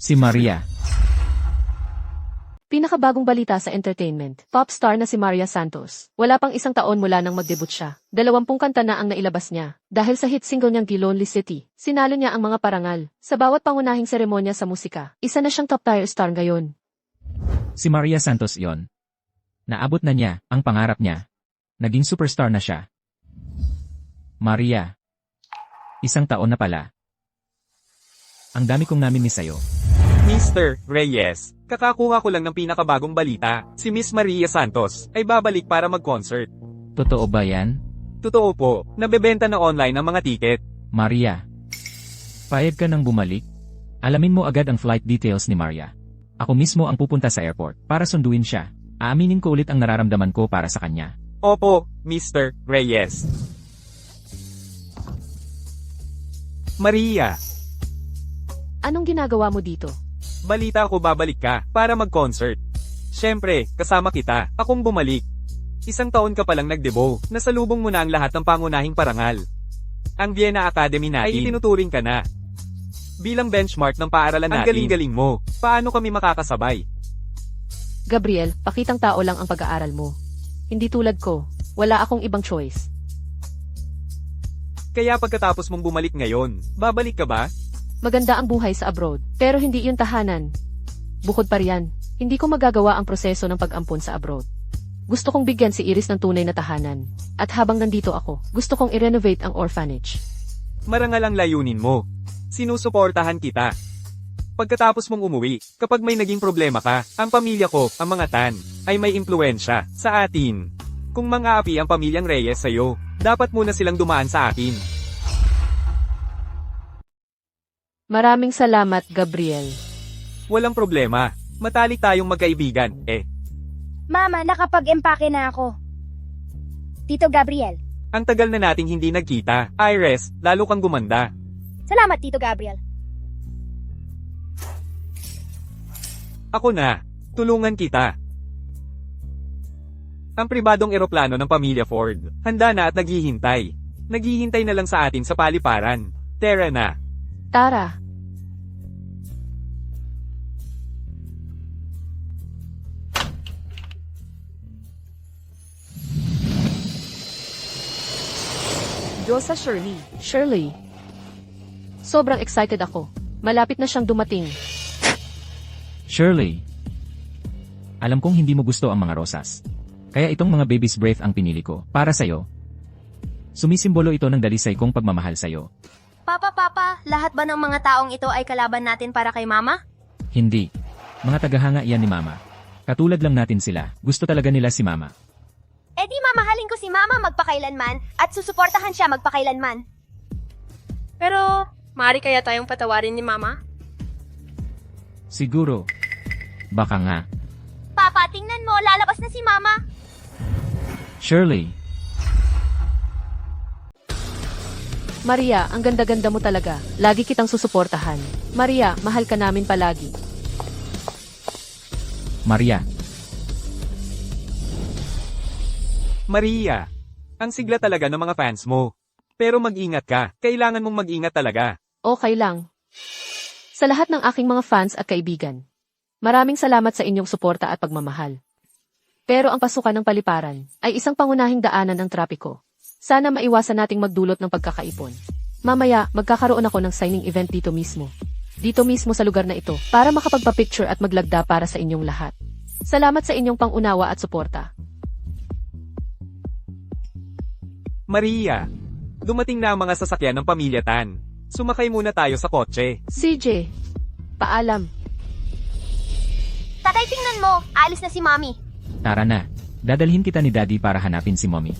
Si Maria. Pinakabagong balita sa entertainment, pop star na si Maria Santos. Wala pang 1 taon mula nang mag-debut siya. 20 kanta na ang nailabas niya. Dahil sa hit single niyang Lonely City, sinalo niya ang mga parangal. Sa bawat pangunahing seremonya sa musika, isa na siyang top-tier star ngayon. Si Maria Santos yon. Naabot na niya ang pangarap niya. Naging superstar na siya. Maria. 1 taon na pala. Ang dami kong namimiss sa'yo. Mr. Reyes, kakakuha ko lang ng pinakabagong balita. Si Miss Maria Santos ay babalik para mag-concert. Totoo ba yan? Totoo po, nabebenta na online ang mga tiket. Maria. Payag ka nang bumalik? Alamin mo agad ang flight details ni Maria. Ako mismo ang pupunta sa airport para sunduin siya. Aaminin ko ulit ang nararamdaman ko para sa kanya. Opo, Mr. Reyes. Maria, Anong ginagawa mo dito? balita ko babalik ka para mag-concert. Siyempre, kasama kita, akong bumalik. 1 taon ka palang nagdebo, nasalubong mo na ang lahat ng pangunahing parangal. Ang Vienna Academy natin ay itinuturing ka na. Bilang benchmark ng paaralan natin. Ang galing-galing mo, paano kami makakasabay? Gabriel, pakitang tao lang ang pag-aaral mo. Hindi tulad ko, wala akong ibang choice. Kaya pagkatapos mong bumalik ngayon, babalik ka ba? Maganda ang buhay sa abroad, pero hindi yun tahanan. Bukod pa riyan, hindi ko magagawa ang proseso ng pag-ampon sa abroad. Gusto kong bigyan si Iris ng tunay na tahanan. At habang nandito ako, gusto kong i-renovate ang orphanage. Marangal ang layunin mo. Sinusuportahan kita. Pagkatapos mong umuwi, kapag may naging problema ka, ang pamilya ko, ang mga Tan, ay may impluensya sa atin. Kung mang-aapi ang pamilyang Reyes sa'yo, dapat muna silang dumaan sa akin. Maraming salamat, Gabriel. Walang problema. Matalik tayong magkaibigan, Mama, nakapag-empake na ako. Tito Gabriel. Ang tagal na nating hindi nagkita. Iris, lalo kang gumanda. Salamat, Tito Gabriel. Ako na. Tulungan kita. Ang pribadong eroplano ng pamilya Ford, handa na at naghihintay. Naghihintay na lang sa atin sa paliparan. Tara na. Tara. Diyos sa Shirley. Shirley. Sobrang excited ako. Malapit na siyang dumating. Shirley. Alam kong hindi mo gusto ang mga rosas. Kaya itong mga baby's breath ang pinili ko, para sa'yo. Sumisimbolo ito ng dalisay kong pagmamahal sa'yo. Papa, lahat ba ng mga taong ito ay kalaban natin para kay Mama? Hindi. Mga tagahanga iyan ni Mama. Katulad lang natin sila. Gusto talaga nila si Mama. Eh di mamahalin ko si Mama magpakailanman at susuportahan siya magpakailanman. Pero, maaari kaya tayong patawarin ni Mama? Siguro. Baka nga. Papa, tingnan mo, lalabas na si Mama. Shirley. Maria, ang ganda-ganda mo talaga. Lagi kitang susuportahan. Maria, mahal ka namin palagi. Maria, Maria, ang sigla talaga ng mga fans mo. Pero mag-ingat ka, kailangan mong mag-ingat talaga. Okay lang. Sa lahat ng aking mga fans at kaibigan, maraming salamat sa inyong suporta at pagmamahal. Pero ang pasukan ng paliparan ay isang pangunahing daanan ng trapiko. Sana maiwasan nating magdulot ng pagkakaipon. Mamaya, magkakaroon ako ng signing event dito mismo. Dito mismo sa lugar na ito, para makapagpa-picture at maglagda para sa inyong lahat. Salamat sa inyong pangunawa at suporta. Maria, dumating na ang mga sasakyan ng pamilya Tan. Sumakay muna tayo sa kotse. CJ, paalam. Tatay, tingnan mo. Alis na si Mommy. tara na. Dadalhin kita ni Daddy para hanapin si Mommy.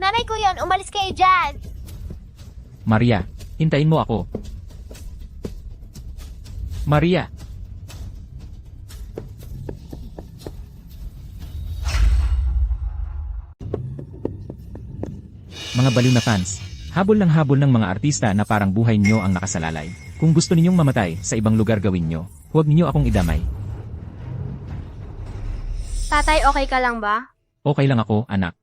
Nanay ko yon, umalis kayo dyan. Maria, hintayin mo ako. Maria! Mga baliw na fans, habol ng mga artista na parang buhay nyo ang nakasalalay. Kung gusto ninyong mamatay sa ibang lugar gawin nyo, huwag ninyo akong idamay. Tatay, okay ka lang ba? Okay lang ako, anak.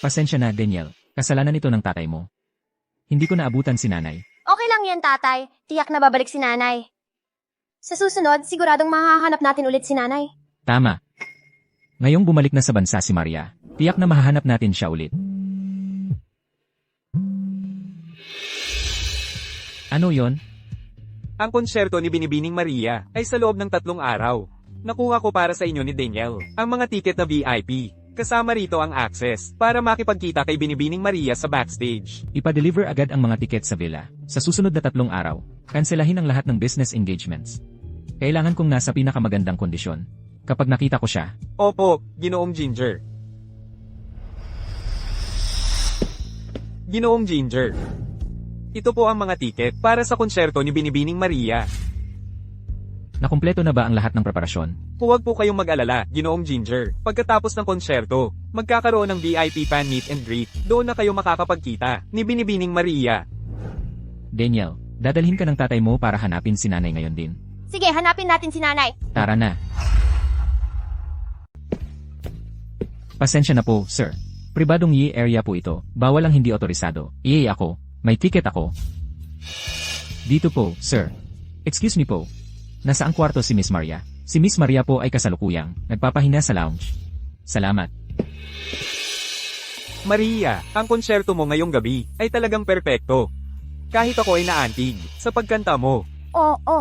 Pasensya na, Daniel. Kasalanan ito ng tatay mo. Hindi ko naabutan si nanay. Okay lang yan, tatay. Tiyak na babalik si nanay. Sa susunod, siguradong makahanap natin ulit si nanay. Tama. Ngayong bumalik na sa bansa si Maria, tiyak na mahahanap natin siya ulit. Ano yon? Ang konsyerto ni Binibining Maria ay sa loob ng 3 araw. Nakuha ko para sa inyo ni Daniel ang mga tiket na VIP. Kasama rito ang access para makipagkita kay Binibining Maria sa backstage. Ipa-deliver agad ang mga tiket sa villa. Sa susunod na 3 araw, kanselahin ang lahat ng business engagements. Kailangan kong nasa pinakamagandang kondisyon. Kapag nakita ko siya, Opo, Ginoong Ginger. Ginoong Ginger. Ito po ang mga tiket para sa konsyerto ni Binibining Maria. nakumpleto na ba ang lahat ng preparasyon? Huwag po kayong mag-alala, Ginoong Ginger. Pagkatapos ng konsyerto, magkakaroon ng VIP fan meet and greet. Doon na kayo makakapagkita ni Binibining Maria. Daniel, dadalhin ka ng tatay mo para hanapin si nanay ngayon din. Sige, hanapin natin si nanay. Tara na. Pasensya na po, sir. Pribadong ye area po ito. Bawal ang hindi otorisado. Ako. May ticket ako. Dito po, sir. Excuse me po. Nasa ang kwarto si Miss Maria? Si Miss Maria po ay kasalukuyang nagpapahinga sa lounge. Salamat. Maria, ang konsyerto mo ngayong gabi ay talagang perpekto. Kahit ako ay naantig sa pagkanta mo. Oo.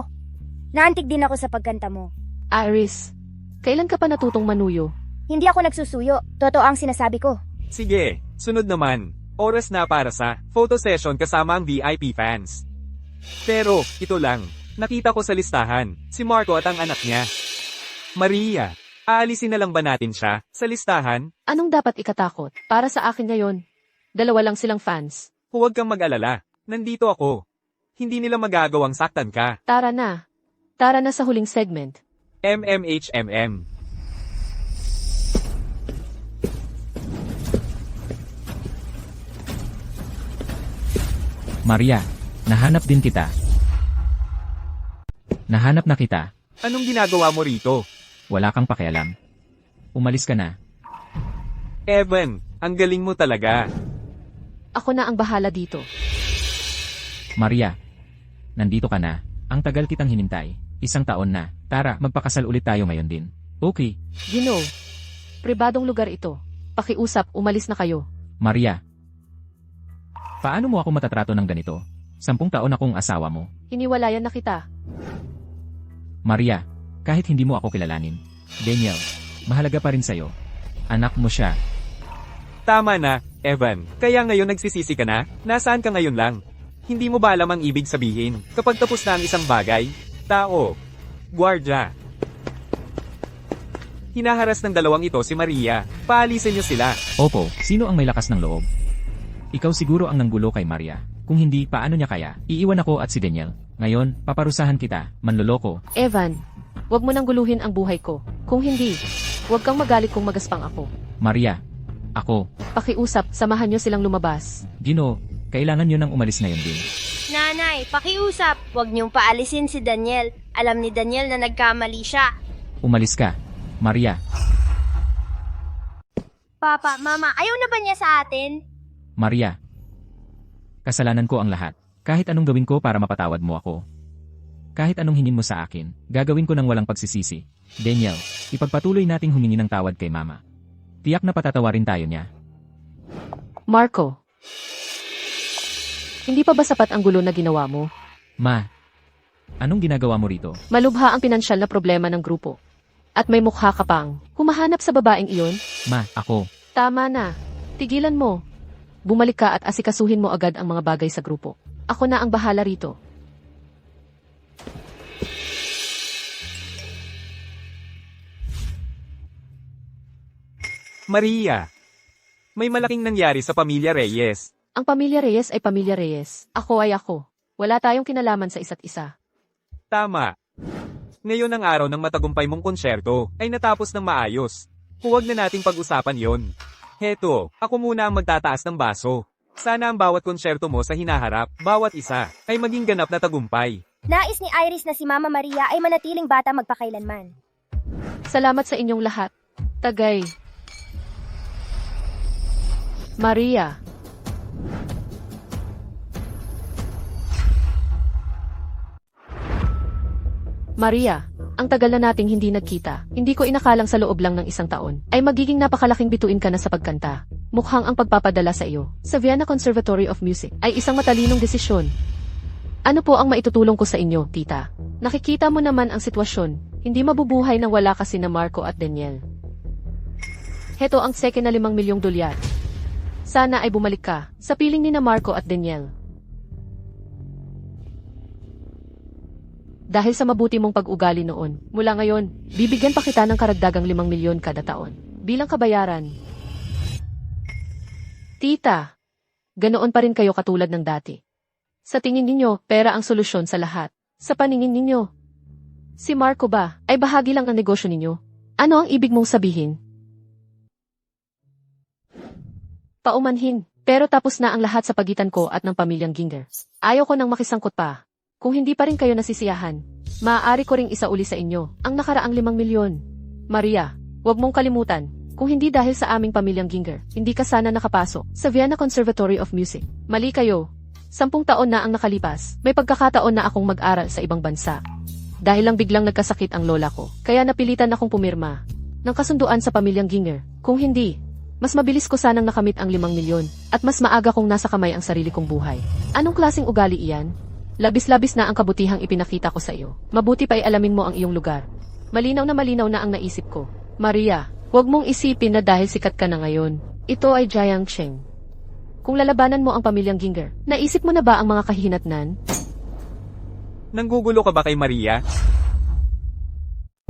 Naantig din ako sa pagkanta mo. Iris, kailan ka pa natutong manuyo? Hindi ako nagsusuyo. Totoo ang sinasabi ko. Sige, sunod naman. Oras na para sa photo session kasama ang VIP fans. Pero, ito lang. Nakita ko sa listahan, si Marco at ang anak niya. Maria, aalisin na lang ba natin siya sa listahan? Anong dapat ikatakot? Para sa akin ngayon, 2 lang silang fans. Huwag kang mag-alala. Nandito ako. Hindi nila magagawang saktan ka. Tara na. Tara na sa huling segment. MMHMM. Maria, nahanap din kita. Nahanap na kita. Anong ginagawa mo rito? Wala kang pakialam. Umalis ka na. Evan, ang galing mo talaga. Ako na ang bahala dito. Maria, nandito ka na. Ang tagal kitang hinintay. 1 taon na. Tara, magpakasal ulit tayo ngayon din. Okay. Gino, pribadong lugar ito. Pakiusap, umalis na kayo. Maria, paano mo ako matatrato ng ganito? 10 taon akong asawa mo. Hiniwalayan na kita. Maria, kahit hindi mo ako kilalanin. Daniel, mahalaga pa rin sa'yo. Anak mo siya. Tama na, Evan. Kaya ngayon nagsisisi ka na? Nasaan ka ngayon lang? Hindi mo ba alam ang ibig sabihin? Kapag tapos na ang isang bagay, tao, gwardya. Hinaharas ng 2 ito si Maria. Paalisin niyo sila. Opo, sino ang may lakas ng loob? Ikaw siguro ang nanggulo kay Maria. Kung hindi, paano niya kaya? Iiwan ako at si Daniel. Ngayon, paparusahan kita, manloloko. Evan, wag mo nang guluhin ang buhay ko. Kung hindi, wag kang magalit kung magaspang ako. Maria, Ako. Pakiusap, samahan niyo silang lumabas. Ginoo, kailangan nyo nang umalis ngayon din. Nanay, pakiusap. Huwag niyong paalisin si Daniel. Alam ni Daniel na nagkamali siya. Umalis ka. Maria, Papa, Mama, ayaw na ba niya sa atin? Maria. Kasalanan ko ang lahat. Kahit anong gawin ko para mapatawad mo ako. Kahit anong hingin mo sa akin, gagawin ko ng walang pagsisisi. Daniel, ipagpatuloy nating humingi ng tawad kay Mama. Tiyak na patatawarin tayo niya. Marco. Hindi pa ba sapat ang gulo na ginawa mo? Ma, anong ginagawa mo rito? Malubha ang pinansyal na problema ng grupo. At may mukha ka pang humahanap sa babaeng iyon? Ma, ako. Tama na. Tigilan mo. Bumalik ka at asikasuhin mo agad ang mga bagay sa grupo. Ako na ang bahala rito. Maria, may malaking nangyari sa pamilya Reyes. Ang pamilya Reyes ay pamilya Reyes. Ako ay ako. Wala tayong kinalaman sa isa't isa. Tama. Ngayon ang araw ng matagumpay mong konsyerto ay natapos ng maayos. Huwag na nating pag-usapan yon. Heto, ako muna ang magtataas ng baso. Sana ang bawat konsyerto mo sa hinaharap, bawat isa, ay maging ganap na tagumpay. Nais ni Iris na si Mama Maria ay manatiling bata magpakailanman. Salamat sa inyong lahat. Tagay. Maria. Maria, ang tagal na nating hindi nagkita. Hindi ko inakalang sa loob lang ng isang taon ay magiging napakalaking bituin ka na sa pagkanta. Mukhang ang pagpapadala sa iyo sa Vienna Conservatory of Music ay isang matalinong desisyon. Ano po ang maitutulong ko sa inyo, tita? Nakikita mo naman ang sitwasyon. Hindi mabubuhay nang wala kasi na Marco at Daniel. Heto ang seke na $5 milyong. Sana ay bumalik ka sa piling ni na Marco at Daniel. Dahil sa mabuti mong pag-ugali noon, mula ngayon, bibigyan pa kita ng karagdagang 5 milyon kada taon. Bilang kabayaran. Tita, ganoon pa rin kayo katulad ng dati. Sa tingin ninyo, pera ang solusyon sa lahat. Sa paningin ninyo, si Marco ba ay bahagi lang ang negosyo ninyo? Ano ang ibig mong sabihin? Paumanhin, pero tapos na ang lahat sa pagitan ko at ng pamilyang Ginger. Ayaw ko nang makisangkot pa. Kung hindi pa rin kayo nasisiyahan, maaari ko ring isauli sa inyo ang nakaraang 5 milyon. Maria, huwag mong kalimutan, kung hindi dahil sa aming pamilyang Ginger, hindi ka sana nakapasok sa Vienna Conservatory of Music. Mali kayo. 10 taon na ang nakalipas, may pagkakataon na akong mag-aral sa ibang bansa. Dahil lang biglang nagkasakit ang lola ko, kaya napilitan akong pumirma ng kasunduan sa pamilyang Ginger. Kung hindi, mas mabilis ko sanang nakamit ang 5 milyon at mas maaga kong nasa kamay ang sarili kong buhay. Anong klaseng ugali iyan? Labis-labis na ang kabutihang ipinakita ko sa iyo. Mabuti pa ay alamin mo ang iyong lugar. Malinaw na ang naisip ko. Maria, huwag mong isipin na dahil sikat ka na ngayon, ito ay Jiang Cheng. Kung lalabanan mo ang pamilyang Ginger, naisip mo na ba ang mga kahihinatnan? Nanggugulo ka ba kay Maria?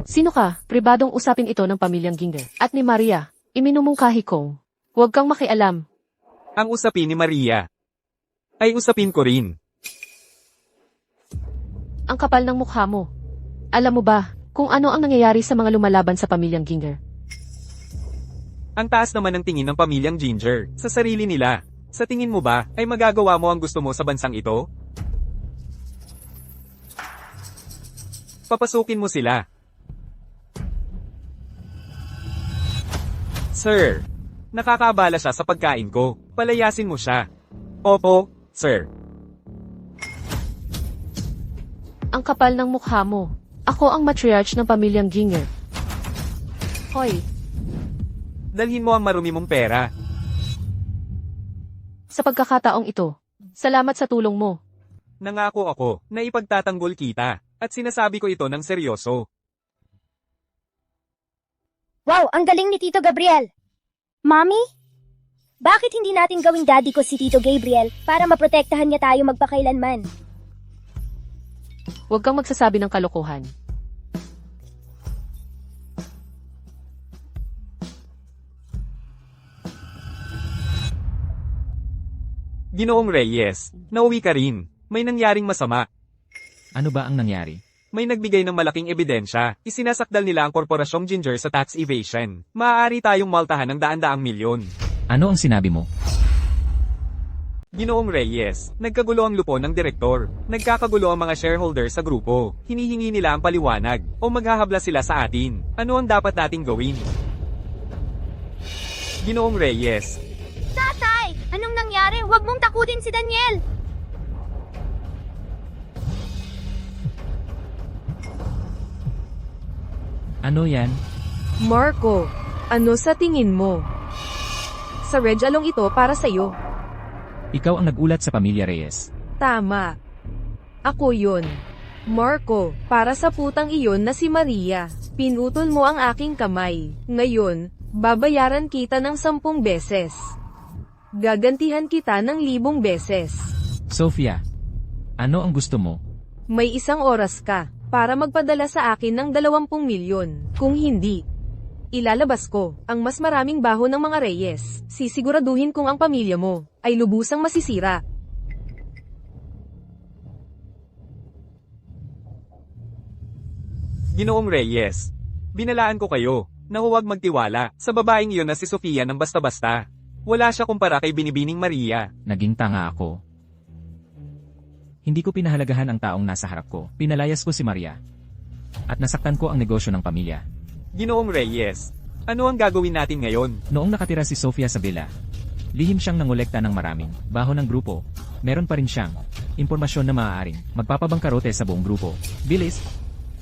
Sino ka? Pribadong usapin ito ng pamilyang Ginger. At ni Maria, iminumungkahi kong, huwag kang makialam. Ang usapin ni Maria ay usapin ko rin. Ang kapal ng mukha mo. Alam mo ba kung ano ang nangyayari sa mga lumalaban sa pamilyang Ginger? Ang taas naman ng tingin ng pamilyang Ginger sa sarili nila. Sa tingin mo ba ay magagawa mo ang gusto mo sa bansang ito? Papasukin mo sila. Sir, nakakaabala siya sa pagkain ko. Palayasin mo siya. Opo, sir. Ang kapal ng mukha mo. Ako ang matriarch ng pamilyang Ginger. Hoy, Dalhin mo ang marumi mong pera. sa pagkakataong ito, salamat sa tulong mo. Nangako ako na ipagtatanggol kita at sinasabi ko ito ng seryoso. Wow, ang galing ni Tito Gabriel! Mommy? Bakit hindi natin gawing daddy ko si Tito Gabriel para maprotektahan niya tayo magpakailanman? Huwag kang magsasabi ng kalokohan. Ginoong Reyes, nauwi ka rin. May nangyaring masama. Ano ba ang nangyari? May nagbigay ng malaking ebidensya. Isinasakdal nila ang korporasyong Ginger sa tax evasion. Maaari tayong maltahan ng daan-daang milyon. Ano ang sinabi mo? Ginoong Reyes, nagkagulo ang lupon ng direktor. Nagkakagulo ang mga shareholder sa grupo. Hinihingi nila ang paliwanag o maghahabla sila sa atin. Ano ang dapat nating gawin? Ginoong Reyes, Tatay! Anong nangyari? Huwag mong takutin si Daniel! Ano yan? Marco, ano sa tingin mo? Sa Reg Along ito para sa'yo. Ikaw ang nagulat sa pamilya Reyes. Tama. Ako yun. Marco, para sa putang iyon na si Maria, pinutol mo ang aking kamay. Ngayon, babayaran kita ng 10 beses. Gagantihan kita ng 1,000 beses. Sofia, ano ang gusto mo? May 1 oras ka para magpadala sa akin ng 20 milyon. Kung hindi, ilalabas ko ang mas maraming baho ng mga Reyes. Sisiguraduhin kong ang pamilya mo ay lubusang masisira. Ginoong Reyes, binalaan ko kayo na huwag magtiwala sa babaeng iyon na si Sofia ng basta-basta. Wala siya kumpara kay Binibining Maria. Naging tanga ako. Hindi ko pinahalagahan ang taong nasa harap ko. Pinalayas ko si Maria. At nasaktan ko ang negosyo ng pamilya. Ginoong Reyes, ano ang gagawin natin ngayon? Noong nakatira si Sofia sa villa, lihim siyang nangolekta ng maraming baho ng grupo. Meron pa rin siyang impormasyon na maaaring magpapabangkarote sa buong grupo. Bilis,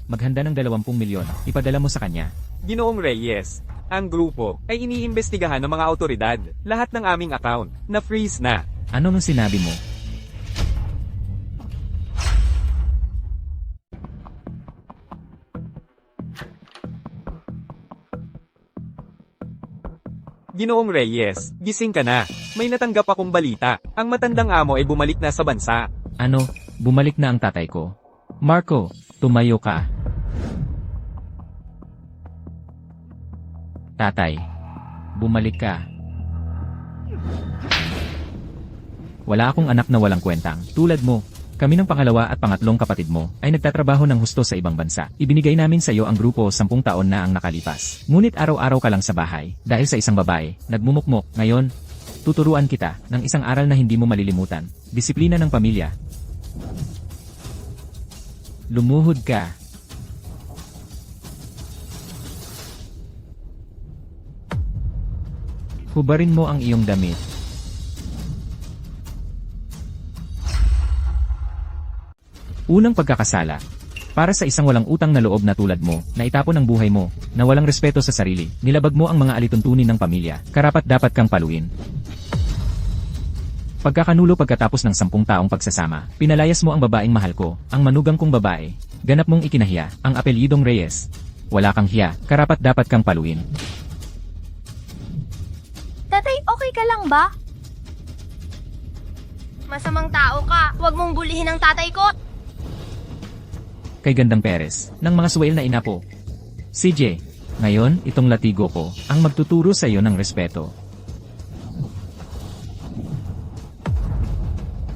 maghanda ng 20 milyon. Ipadala mo sa kanya. Ginoong Reyes, ang grupo ay iniimbestigahan ng mga autoridad. Lahat ng aming account na freeze na. Ano nung sinabi mo? Ginoong Reyes, gising ka na. May natanggap akong balita. Ang matandang amo ay bumalik na sa bansa. Ano, bumalik na ang tatay ko. Marco, tumayo ka. Tatay, bumalik ka. Wala akong anak na walang kwentang, tulad mo. Kami ng pangalawa at pangatlong kapatid mo ay nagtatrabaho ng husto sa ibang bansa. Ibinigay namin sa iyo ang grupo 10 taon na ang nakalipas. Ngunit araw-araw ka lang sa bahay dahil sa isang babae, nagmumukmok. Ngayon, tuturuan kita ng isang aral na hindi mo malilimutan. Disiplina ng pamilya. Lumuhod ka. Hubarin mo ang iyong damit. Unang pagkakasala. Para sa isang walang utang na loob na tulad mo, na itapon ang buhay mo, na walang respeto sa sarili, nilabag mo ang mga alituntunin ng pamilya, karapat dapat kang paluin. Pagkakanulo pagkatapos ng 10 taong pagsasama, pinalayas mo ang babaeng mahal ko, ang manugang kong babae, ganap mong ikinahiya, ang apelyidong Reyes. Wala kang hiya, karapat dapat kang paluin. Tatay, okay ka lang ba? Masamang tao ka. Huwag mong bulihin ang tatay ko. Kay Gandang Perez, ng mga suwail na inapo. CJ, ngayon, itong latigo ko, ang magtuturo sa iyo ng respeto.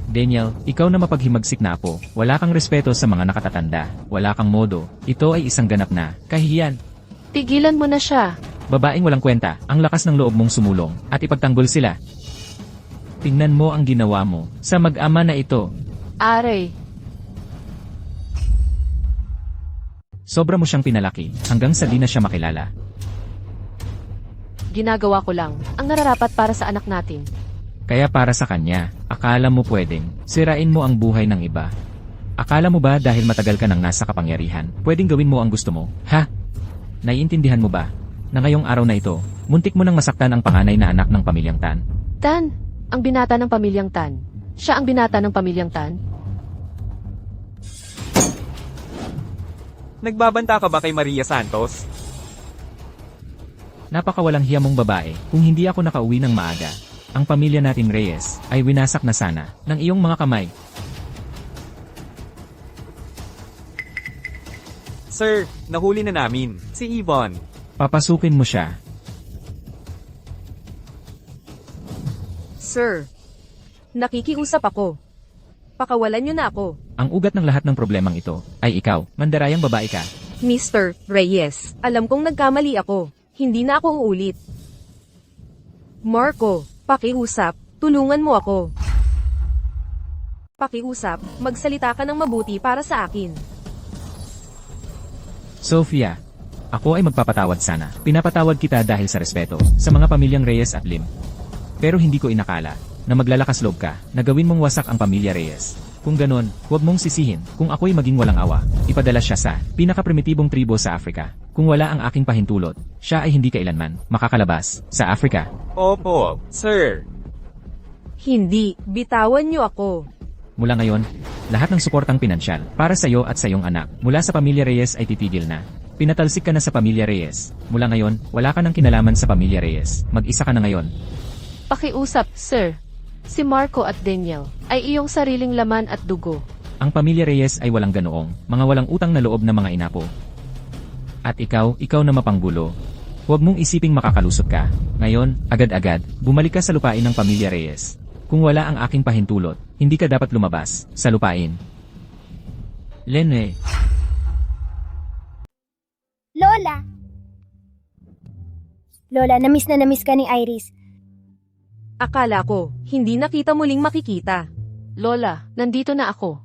Daniel, ikaw na mapaghimagsik na apo, wala kang respeto sa mga nakatatanda, wala kang modo, ito ay isang ganap na kahihiyan. Tigilan mo na siya. Babaeng walang kwenta, ang lakas ng loob mong sumulong, at ipagtanggol sila. Tingnan mo ang ginawa mo, sa mag-ama na ito. Aray, Sobra mo siyang pinalaki, hanggang sa di na siya makilala. ginagawa ko lang ang nararapat para sa anak natin. Kaya para sa kanya, akala mo pwedeng sirain mo ang buhay ng iba. Akala mo ba dahil matagal ka nang nasa kapangyarihan, pwedeng gawin mo ang gusto mo? Ha? Naiintindihan mo ba na ngayong araw na ito, muntik mo nang masaktan ang panganay na anak ng pamilyang Tan? Tan, ang binata ng pamilyang Tan. Siya ang binata ng pamilyang Tan. Nagbabanta ka ba kay Maria Santos? Napakawalang hiya mong babae, kung hindi ako nakauwi ng maaga. Ang pamilya natin Reyes ay winasak na sana ng iyong mga kamay. Sir, nahuli na namin. Si Yvonne. Papasukin mo siya. Sir, nakikiusap ako. Pakawalan niyo na ako. Ang ugat ng lahat ng problemang ito ay ikaw, mandarayang babae ka. Mr. Reyes, alam kong nagkamali ako. Hindi na ako uulit. Marco, pakiusap, tulungan mo ako. Pakiusap, magsalita ka ng mabuti para sa akin. Sofia, ako ay magpapatawad sana. Pinapatawad kita dahil sa respeto sa mga pamilyang Reyes at Lim. Pero hindi ko inakala na maglalakas loob ka na gawin mong wasak ang pamilya Reyes. Kung ganon, huwag mong sisihin kung ako'y maging walang awa. Ipadala siya sa pinakaprimitibong tribo sa Africa. Kung wala ang aking pahintulot, siya ay hindi kailanman makakalabas sa Africa. Opo, sir. Hindi, bitawan niyo ako. Mula ngayon, lahat ng suportang pinansyal para sa iyo at sa iyong anak mula sa pamilya Reyes ay titigil na. Pinatalsik ka na sa pamilya Reyes. Mula ngayon, wala ka ng kinalaman sa pamilya Reyes. Mag-isa ka na ngayon. Pakiusap, sir. Si Marco at Daniel ay iyong sariling laman at dugo. Ang pamilya Reyes ay walang ganoong, mga walang utang na loob na mga inapo. At ikaw na mapanggulo. Huwag mong isiping makakalusot ka. Ngayon, agad-agad, bumalik ka sa lupain ng pamilya Reyes. Kung wala ang aking pahintulot, hindi ka dapat lumabas sa lupain. Lene. Lola! Lola, namiss na namiss ka ni Iris. Akala ko, hindi na kita muling makikita. Lola, nandito na ako.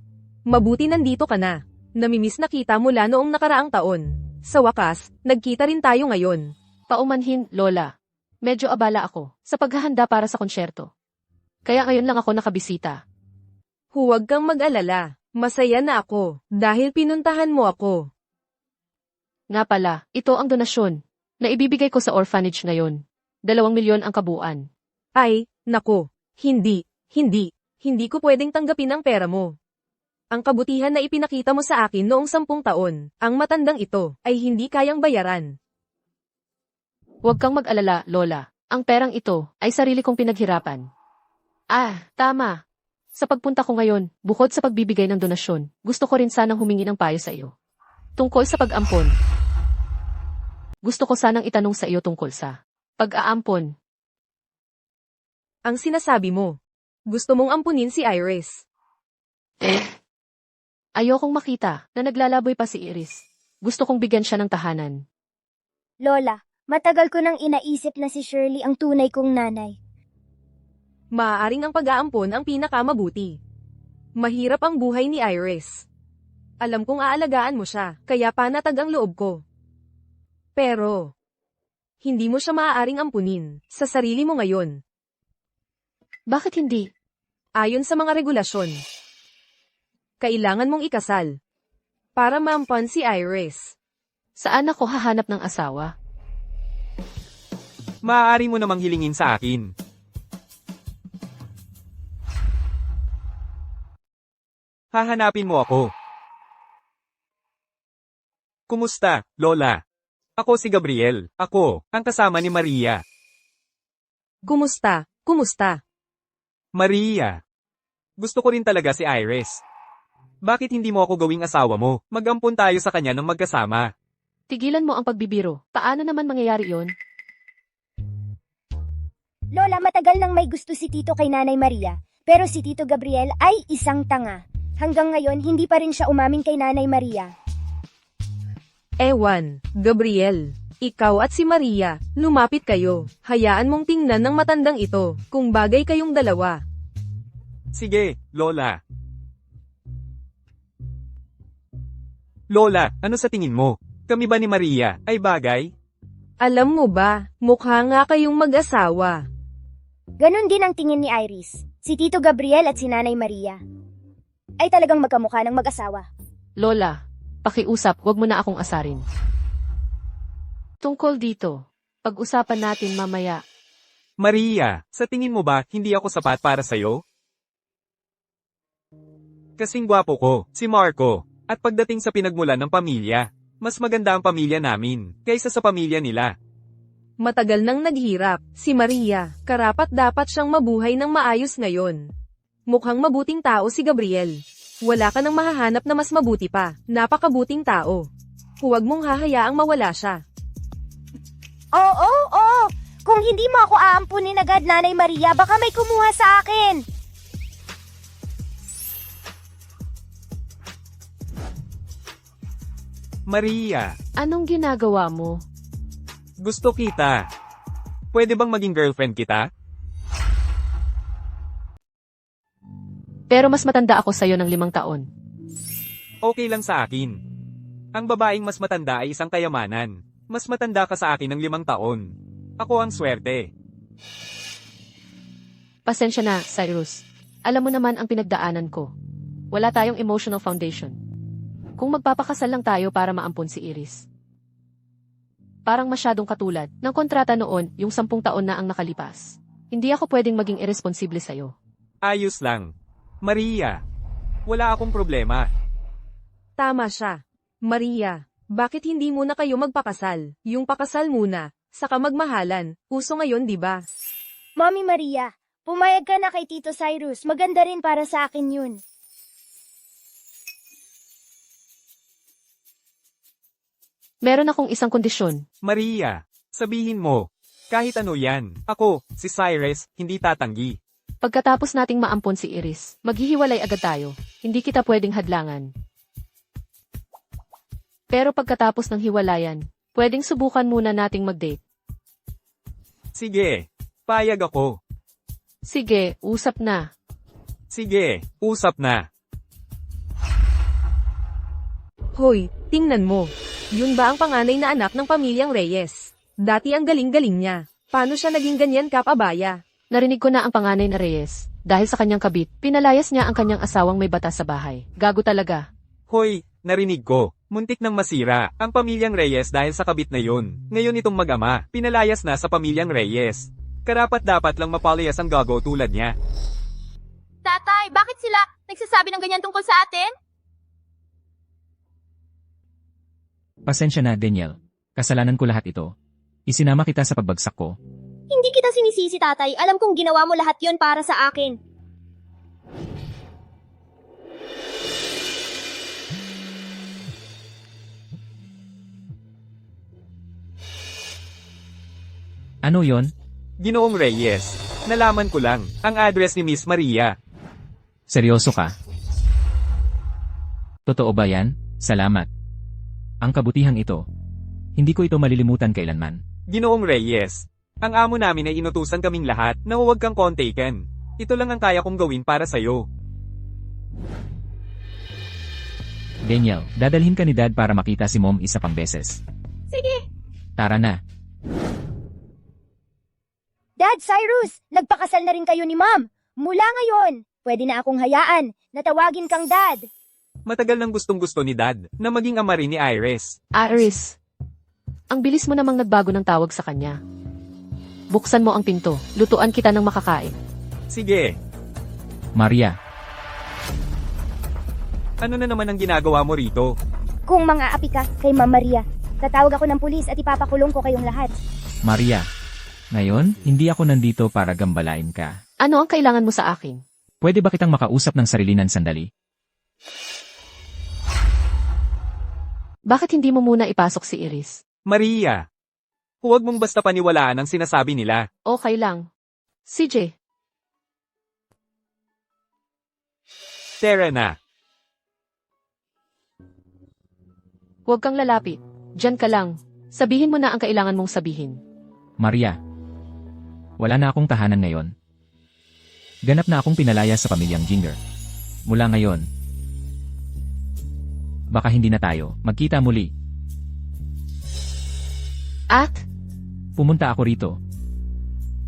Mabuti nandito ka na. Namimiss na kita mula noong nakaraang taon. Sa wakas, nagkita rin tayo ngayon. Paumanhin, Lola. Medyo abala ako sa paghahanda para sa konsyerto. Kaya ngayon lang ako nakabisita. Huwag kang mag-alala. Masaya na ako, dahil pinuntahan mo ako. Nga pala, ito ang donasyon na ibibigay ko sa orphanage ngayon. 2 milyon ang kabuuan. Ay, nako, hindi ko pwedeng tanggapin ang pera mo. Ang kabutihan na ipinakita mo sa akin noong 10 taon, ang matandang ito, ay hindi kayang bayaran. Huwag kang mag-alala, Lola. Ang perang ito ay sarili kong pinaghirapan. Tama. Sa pagpunta ko ngayon, bukod sa pagbibigay ng donasyon, gusto ko rin sanang humingi ng payo sa iyo. Tungkol sa pag-ampon. Gusto ko sanang itanong sa iyo tungkol sa pag-aampon. Ang sinasabi mo, gusto mong ampunin si Iris. Ayokong makita na naglalaboy pa si Iris. Gusto kong bigyan siya ng tahanan. Lola, matagal ko nang inaisip na si Shirley ang tunay kong nanay. Maaaring ang pag-aampon ang pinakamabuti. Mahirap ang buhay ni Iris. Alam kong aalagaan mo siya, kaya panatag ang loob ko. Pero, hindi mo siya maaaring ampunin sa sarili mo ngayon. Bakit hindi? Ayon sa mga regulasyon, kailangan mong ikasal para maampan si Iris. Saan ako hahanap ng asawa? Maaari mo namang hilingin sa akin. Hahanapin mo ako. Kumusta, Lola? Ako si Gabriel. Ako, ang kasama ni Maria. Kumusta? Maria. Gusto ko rin talaga si Iris. Bakit hindi mo ako gawing asawa mo? Mag-ampon tayo sa kanya ng magkasama. Tigilan mo ang pagbibiro. Paano naman mangyayari yon? Lola, matagal nang may gusto si Tito kay Nanay Maria, pero si Tito Gabriel ay isang tanga. Hanggang ngayon, hindi pa rin siya umamin kay Nanay Maria. Ewan, Gabriel. Ikaw at si Maria, lumapit kayo. Hayaan mong tingnan ng matandang ito, kung bagay kayong dalawa. Sige, Lola. Lola, ano sa tingin mo? Kami ba ni Maria ay bagay? Alam mo ba, mukha nga kayong mag-asawa. Ganon din ang tingin ni Iris. Si Tito Gabriel at si Nanay Maria ay talagang magkamukha ng mag-asawa. Lola, pakiusap, wag mo na akong asarin. Tungkol dito, pag-usapan natin mamaya. Maria, sa tingin mo ba hindi ako sapat para sa'yo? Kasing gwapo ko, si Marco, at pagdating sa pinagmulan ng pamilya, mas maganda ang pamilya namin, kaysa sa pamilya nila. Matagal nang naghirap, si Maria, karapat dapat siyang mabuhay ng maayos ngayon. Mukhang mabuting tao si Gabriel. Wala ka nang mahahanap na mas mabuti pa, napakabuting tao. Huwag mong hahayaang mawala siya. Oo. Kung hindi mo ako aampunin agad, Nanay Maria, baka may kumuha sa akin. Maria, Anong ginagawa mo? gusto kita. Pwede bang maging girlfriend kita? Pero mas matanda ako sa'yo ng 5 taon. Okay lang sa akin. Ang babaeng mas matanda ay isang kayamanan. Mas matanda ka sa akin ng 5 taon. Ako ang swerte. Pasensya na, Cyrus. Alam mo naman ang pinagdaanan ko. Wala tayong emotional foundation. Kung magpapakasal lang tayo para maampon si Iris. Parang masyadong katulad ng kontrata noon yung 10 taon na ang nakalipas. Hindi ako pwedeng maging irresponsible sa'yo. Ayos lang. Maria, wala akong problema. Tama siya. Maria, bakit hindi muna kayo magpakasal? Yung pakasal muna, saka magmahalan. Uso ngayon, di ba? Mommy Maria, pumayag ka na kay Tito Cyrus. Maganda rin para sa akin yun. Meron akong isang kondisyon. Maria, sabihin mo. Kahit ano yan. Ako, si Cyrus, hindi tatanggi. Pagkatapos nating maampon si Iris, maghihiwalay agad tayo. Hindi kita pwedeng hadlangan. Pero pagkatapos ng hiwalayan, pwedeng subukan muna nating mag-date. Sige, payag ako. Sige, usap na. Sige, usap na. Hoy, tingnan mo. Yun ba ang panganay na anak ng pamilyang Reyes? Dati ang galing-galing niya. Paano siya naging ganyan kapabaya? Narinig ko na ang panganay na Reyes. Dahil sa kanyang kabit, pinalayas niya ang kanyang asawang may bata sa bahay. Gago talaga. Hoy, narinig ko. Muntik nang masira ang pamilyang Reyes dahil sa kabit na yun. Ngayon itong mag-ama, pinalayas na sa pamilyang Reyes. Karapat dapat lang mapalayas ang gago tulad niya. Tatay, bakit sila nagsasabi ng ganyan tungkol sa atin? Pasensya na, Daniel. Kasalanan ko lahat ito. Isinama kita sa pagbagsak ko. Hindi kita sinisisi, tatay. Alam kong ginawa mo lahat yon para sa akin. Ano yon? Ginoong Reyes, nalaman ko lang ang address ni Miss Maria. Seryoso ka? Totoo ba yan? Salamat. Ang kabutihang ito. Hindi ko ito malilimutan kailanman. Ginoong Reyes, ang amo namin ay inutusan kaming lahat na huwag kang kontaken. Ito lang ang kaya kong gawin para sa'yo. Daniel, dadalhin ka ni Dad para makita si Mom isa pang beses. Sige. Tara na. Dad, Cyrus, nagpakasal na rin kayo ni Mom. Mula ngayon, pwede na akong hayaan na tawagin kang Dad. Matagal nang gustong-gusto ni Dad na maging ama rin ni Iris. Iris, ang bilis mo namang nagbago ng tawag sa kanya. Buksan mo ang pinto. Lutuan kita ng makakain. Sige, Maria, ano na naman ang ginagawa mo rito? Kung mga api ka kay Ma'am Maria, tatawag ako ng pulis at ipapakulong ko kayong lahat. Maria. Ngayon, hindi ako nandito para gambalain ka. Ano ang kailangan mo sa akin? Pwede ba kitang makausap ng sarilinan sandali? Bakit hindi mo muna ipasok si Iris? Maria, huwag mong basta paniwalaan ang sinasabi nila. Okay lang. CJ, Tara na. huwag kang lalapit. Diyan ka lang. Sabihin mo na ang kailangan mong sabihin. Maria. Wala na akong tahanan ngayon. Ganap na akong pinalaya sa pamilyang Ginger. Mula ngayon, baka hindi na tayo magkita muli. At, Pumunta ako rito.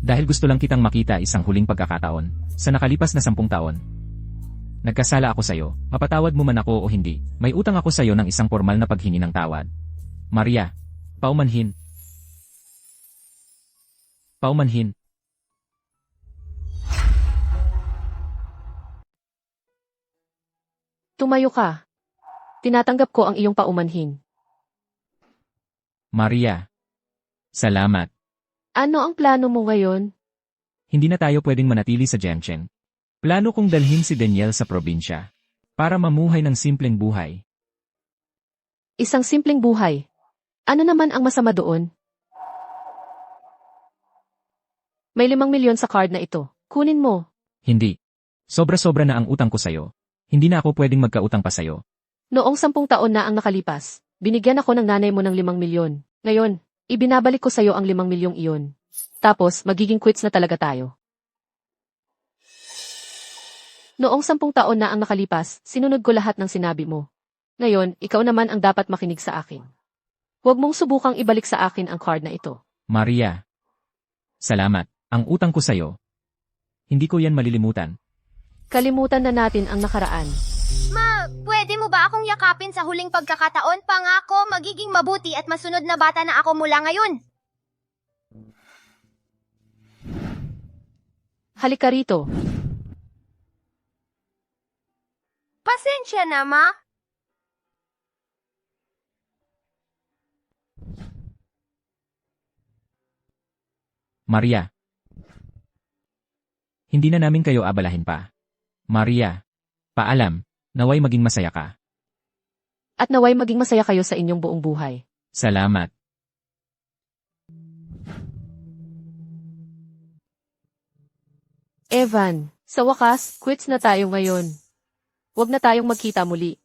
Dahil gusto lang kitang makita isang huling pagkakataon sa nakalipas na 10 taon. Nagkasala ako sa'yo, mapatawad mo man ako o hindi, may utang ako sa'yo ng isang formal na paghingi ng tawad. Maria, paumanhin. Paumanhin. tumayo ka. Tinatanggap ko ang iyong paumanhin. Maria. Salamat. Ano ang plano mo ngayon? Hindi na tayo pwedeng manatili sa Jemcheng. Plano kong dalhin si Daniel sa probinsya para mamuhay ng simpleng buhay. Isang simpleng buhay. Ano naman ang masama doon? May 5 milyon sa card na ito. Kunin mo. Hindi. Sobra-sobra na ang utang ko sa'yo. Hindi na ako pwedeng magkautang pa sa'yo. Noong 10 taon na ang nakalipas, binigyan ako ng nanay mo ng 5 milyon. Ngayon, ibinabalik ko sa'yo ang 5 milyong iyon. Tapos, magiging quits na talaga tayo. Noong 10 taon na ang nakalipas, sinunod ko lahat ng sinabi mo. Ngayon, ikaw naman ang dapat makinig sa akin. Huwag mong subukang ibalik sa akin ang card na ito. Maria. Salamat. Ang utang ko sa'yo. Hindi ko yan malilimutan. Kalimutan na natin ang nakaraan. Pwede mo ba akong yakapin sa huling pagkakataon? Pangako, magiging mabuti at masunod na bata na ako mula ngayon. Halika rito. Pasensya na, Ma. Maria. Hindi na namin kayo abalahin pa. Maria. Paalam. Naway maging masaya ka. At naway maging masaya kayo sa inyong buong buhay. Salamat. Evan, sa wakas, quits na tayo ngayon. Huwag na tayong magkita muli.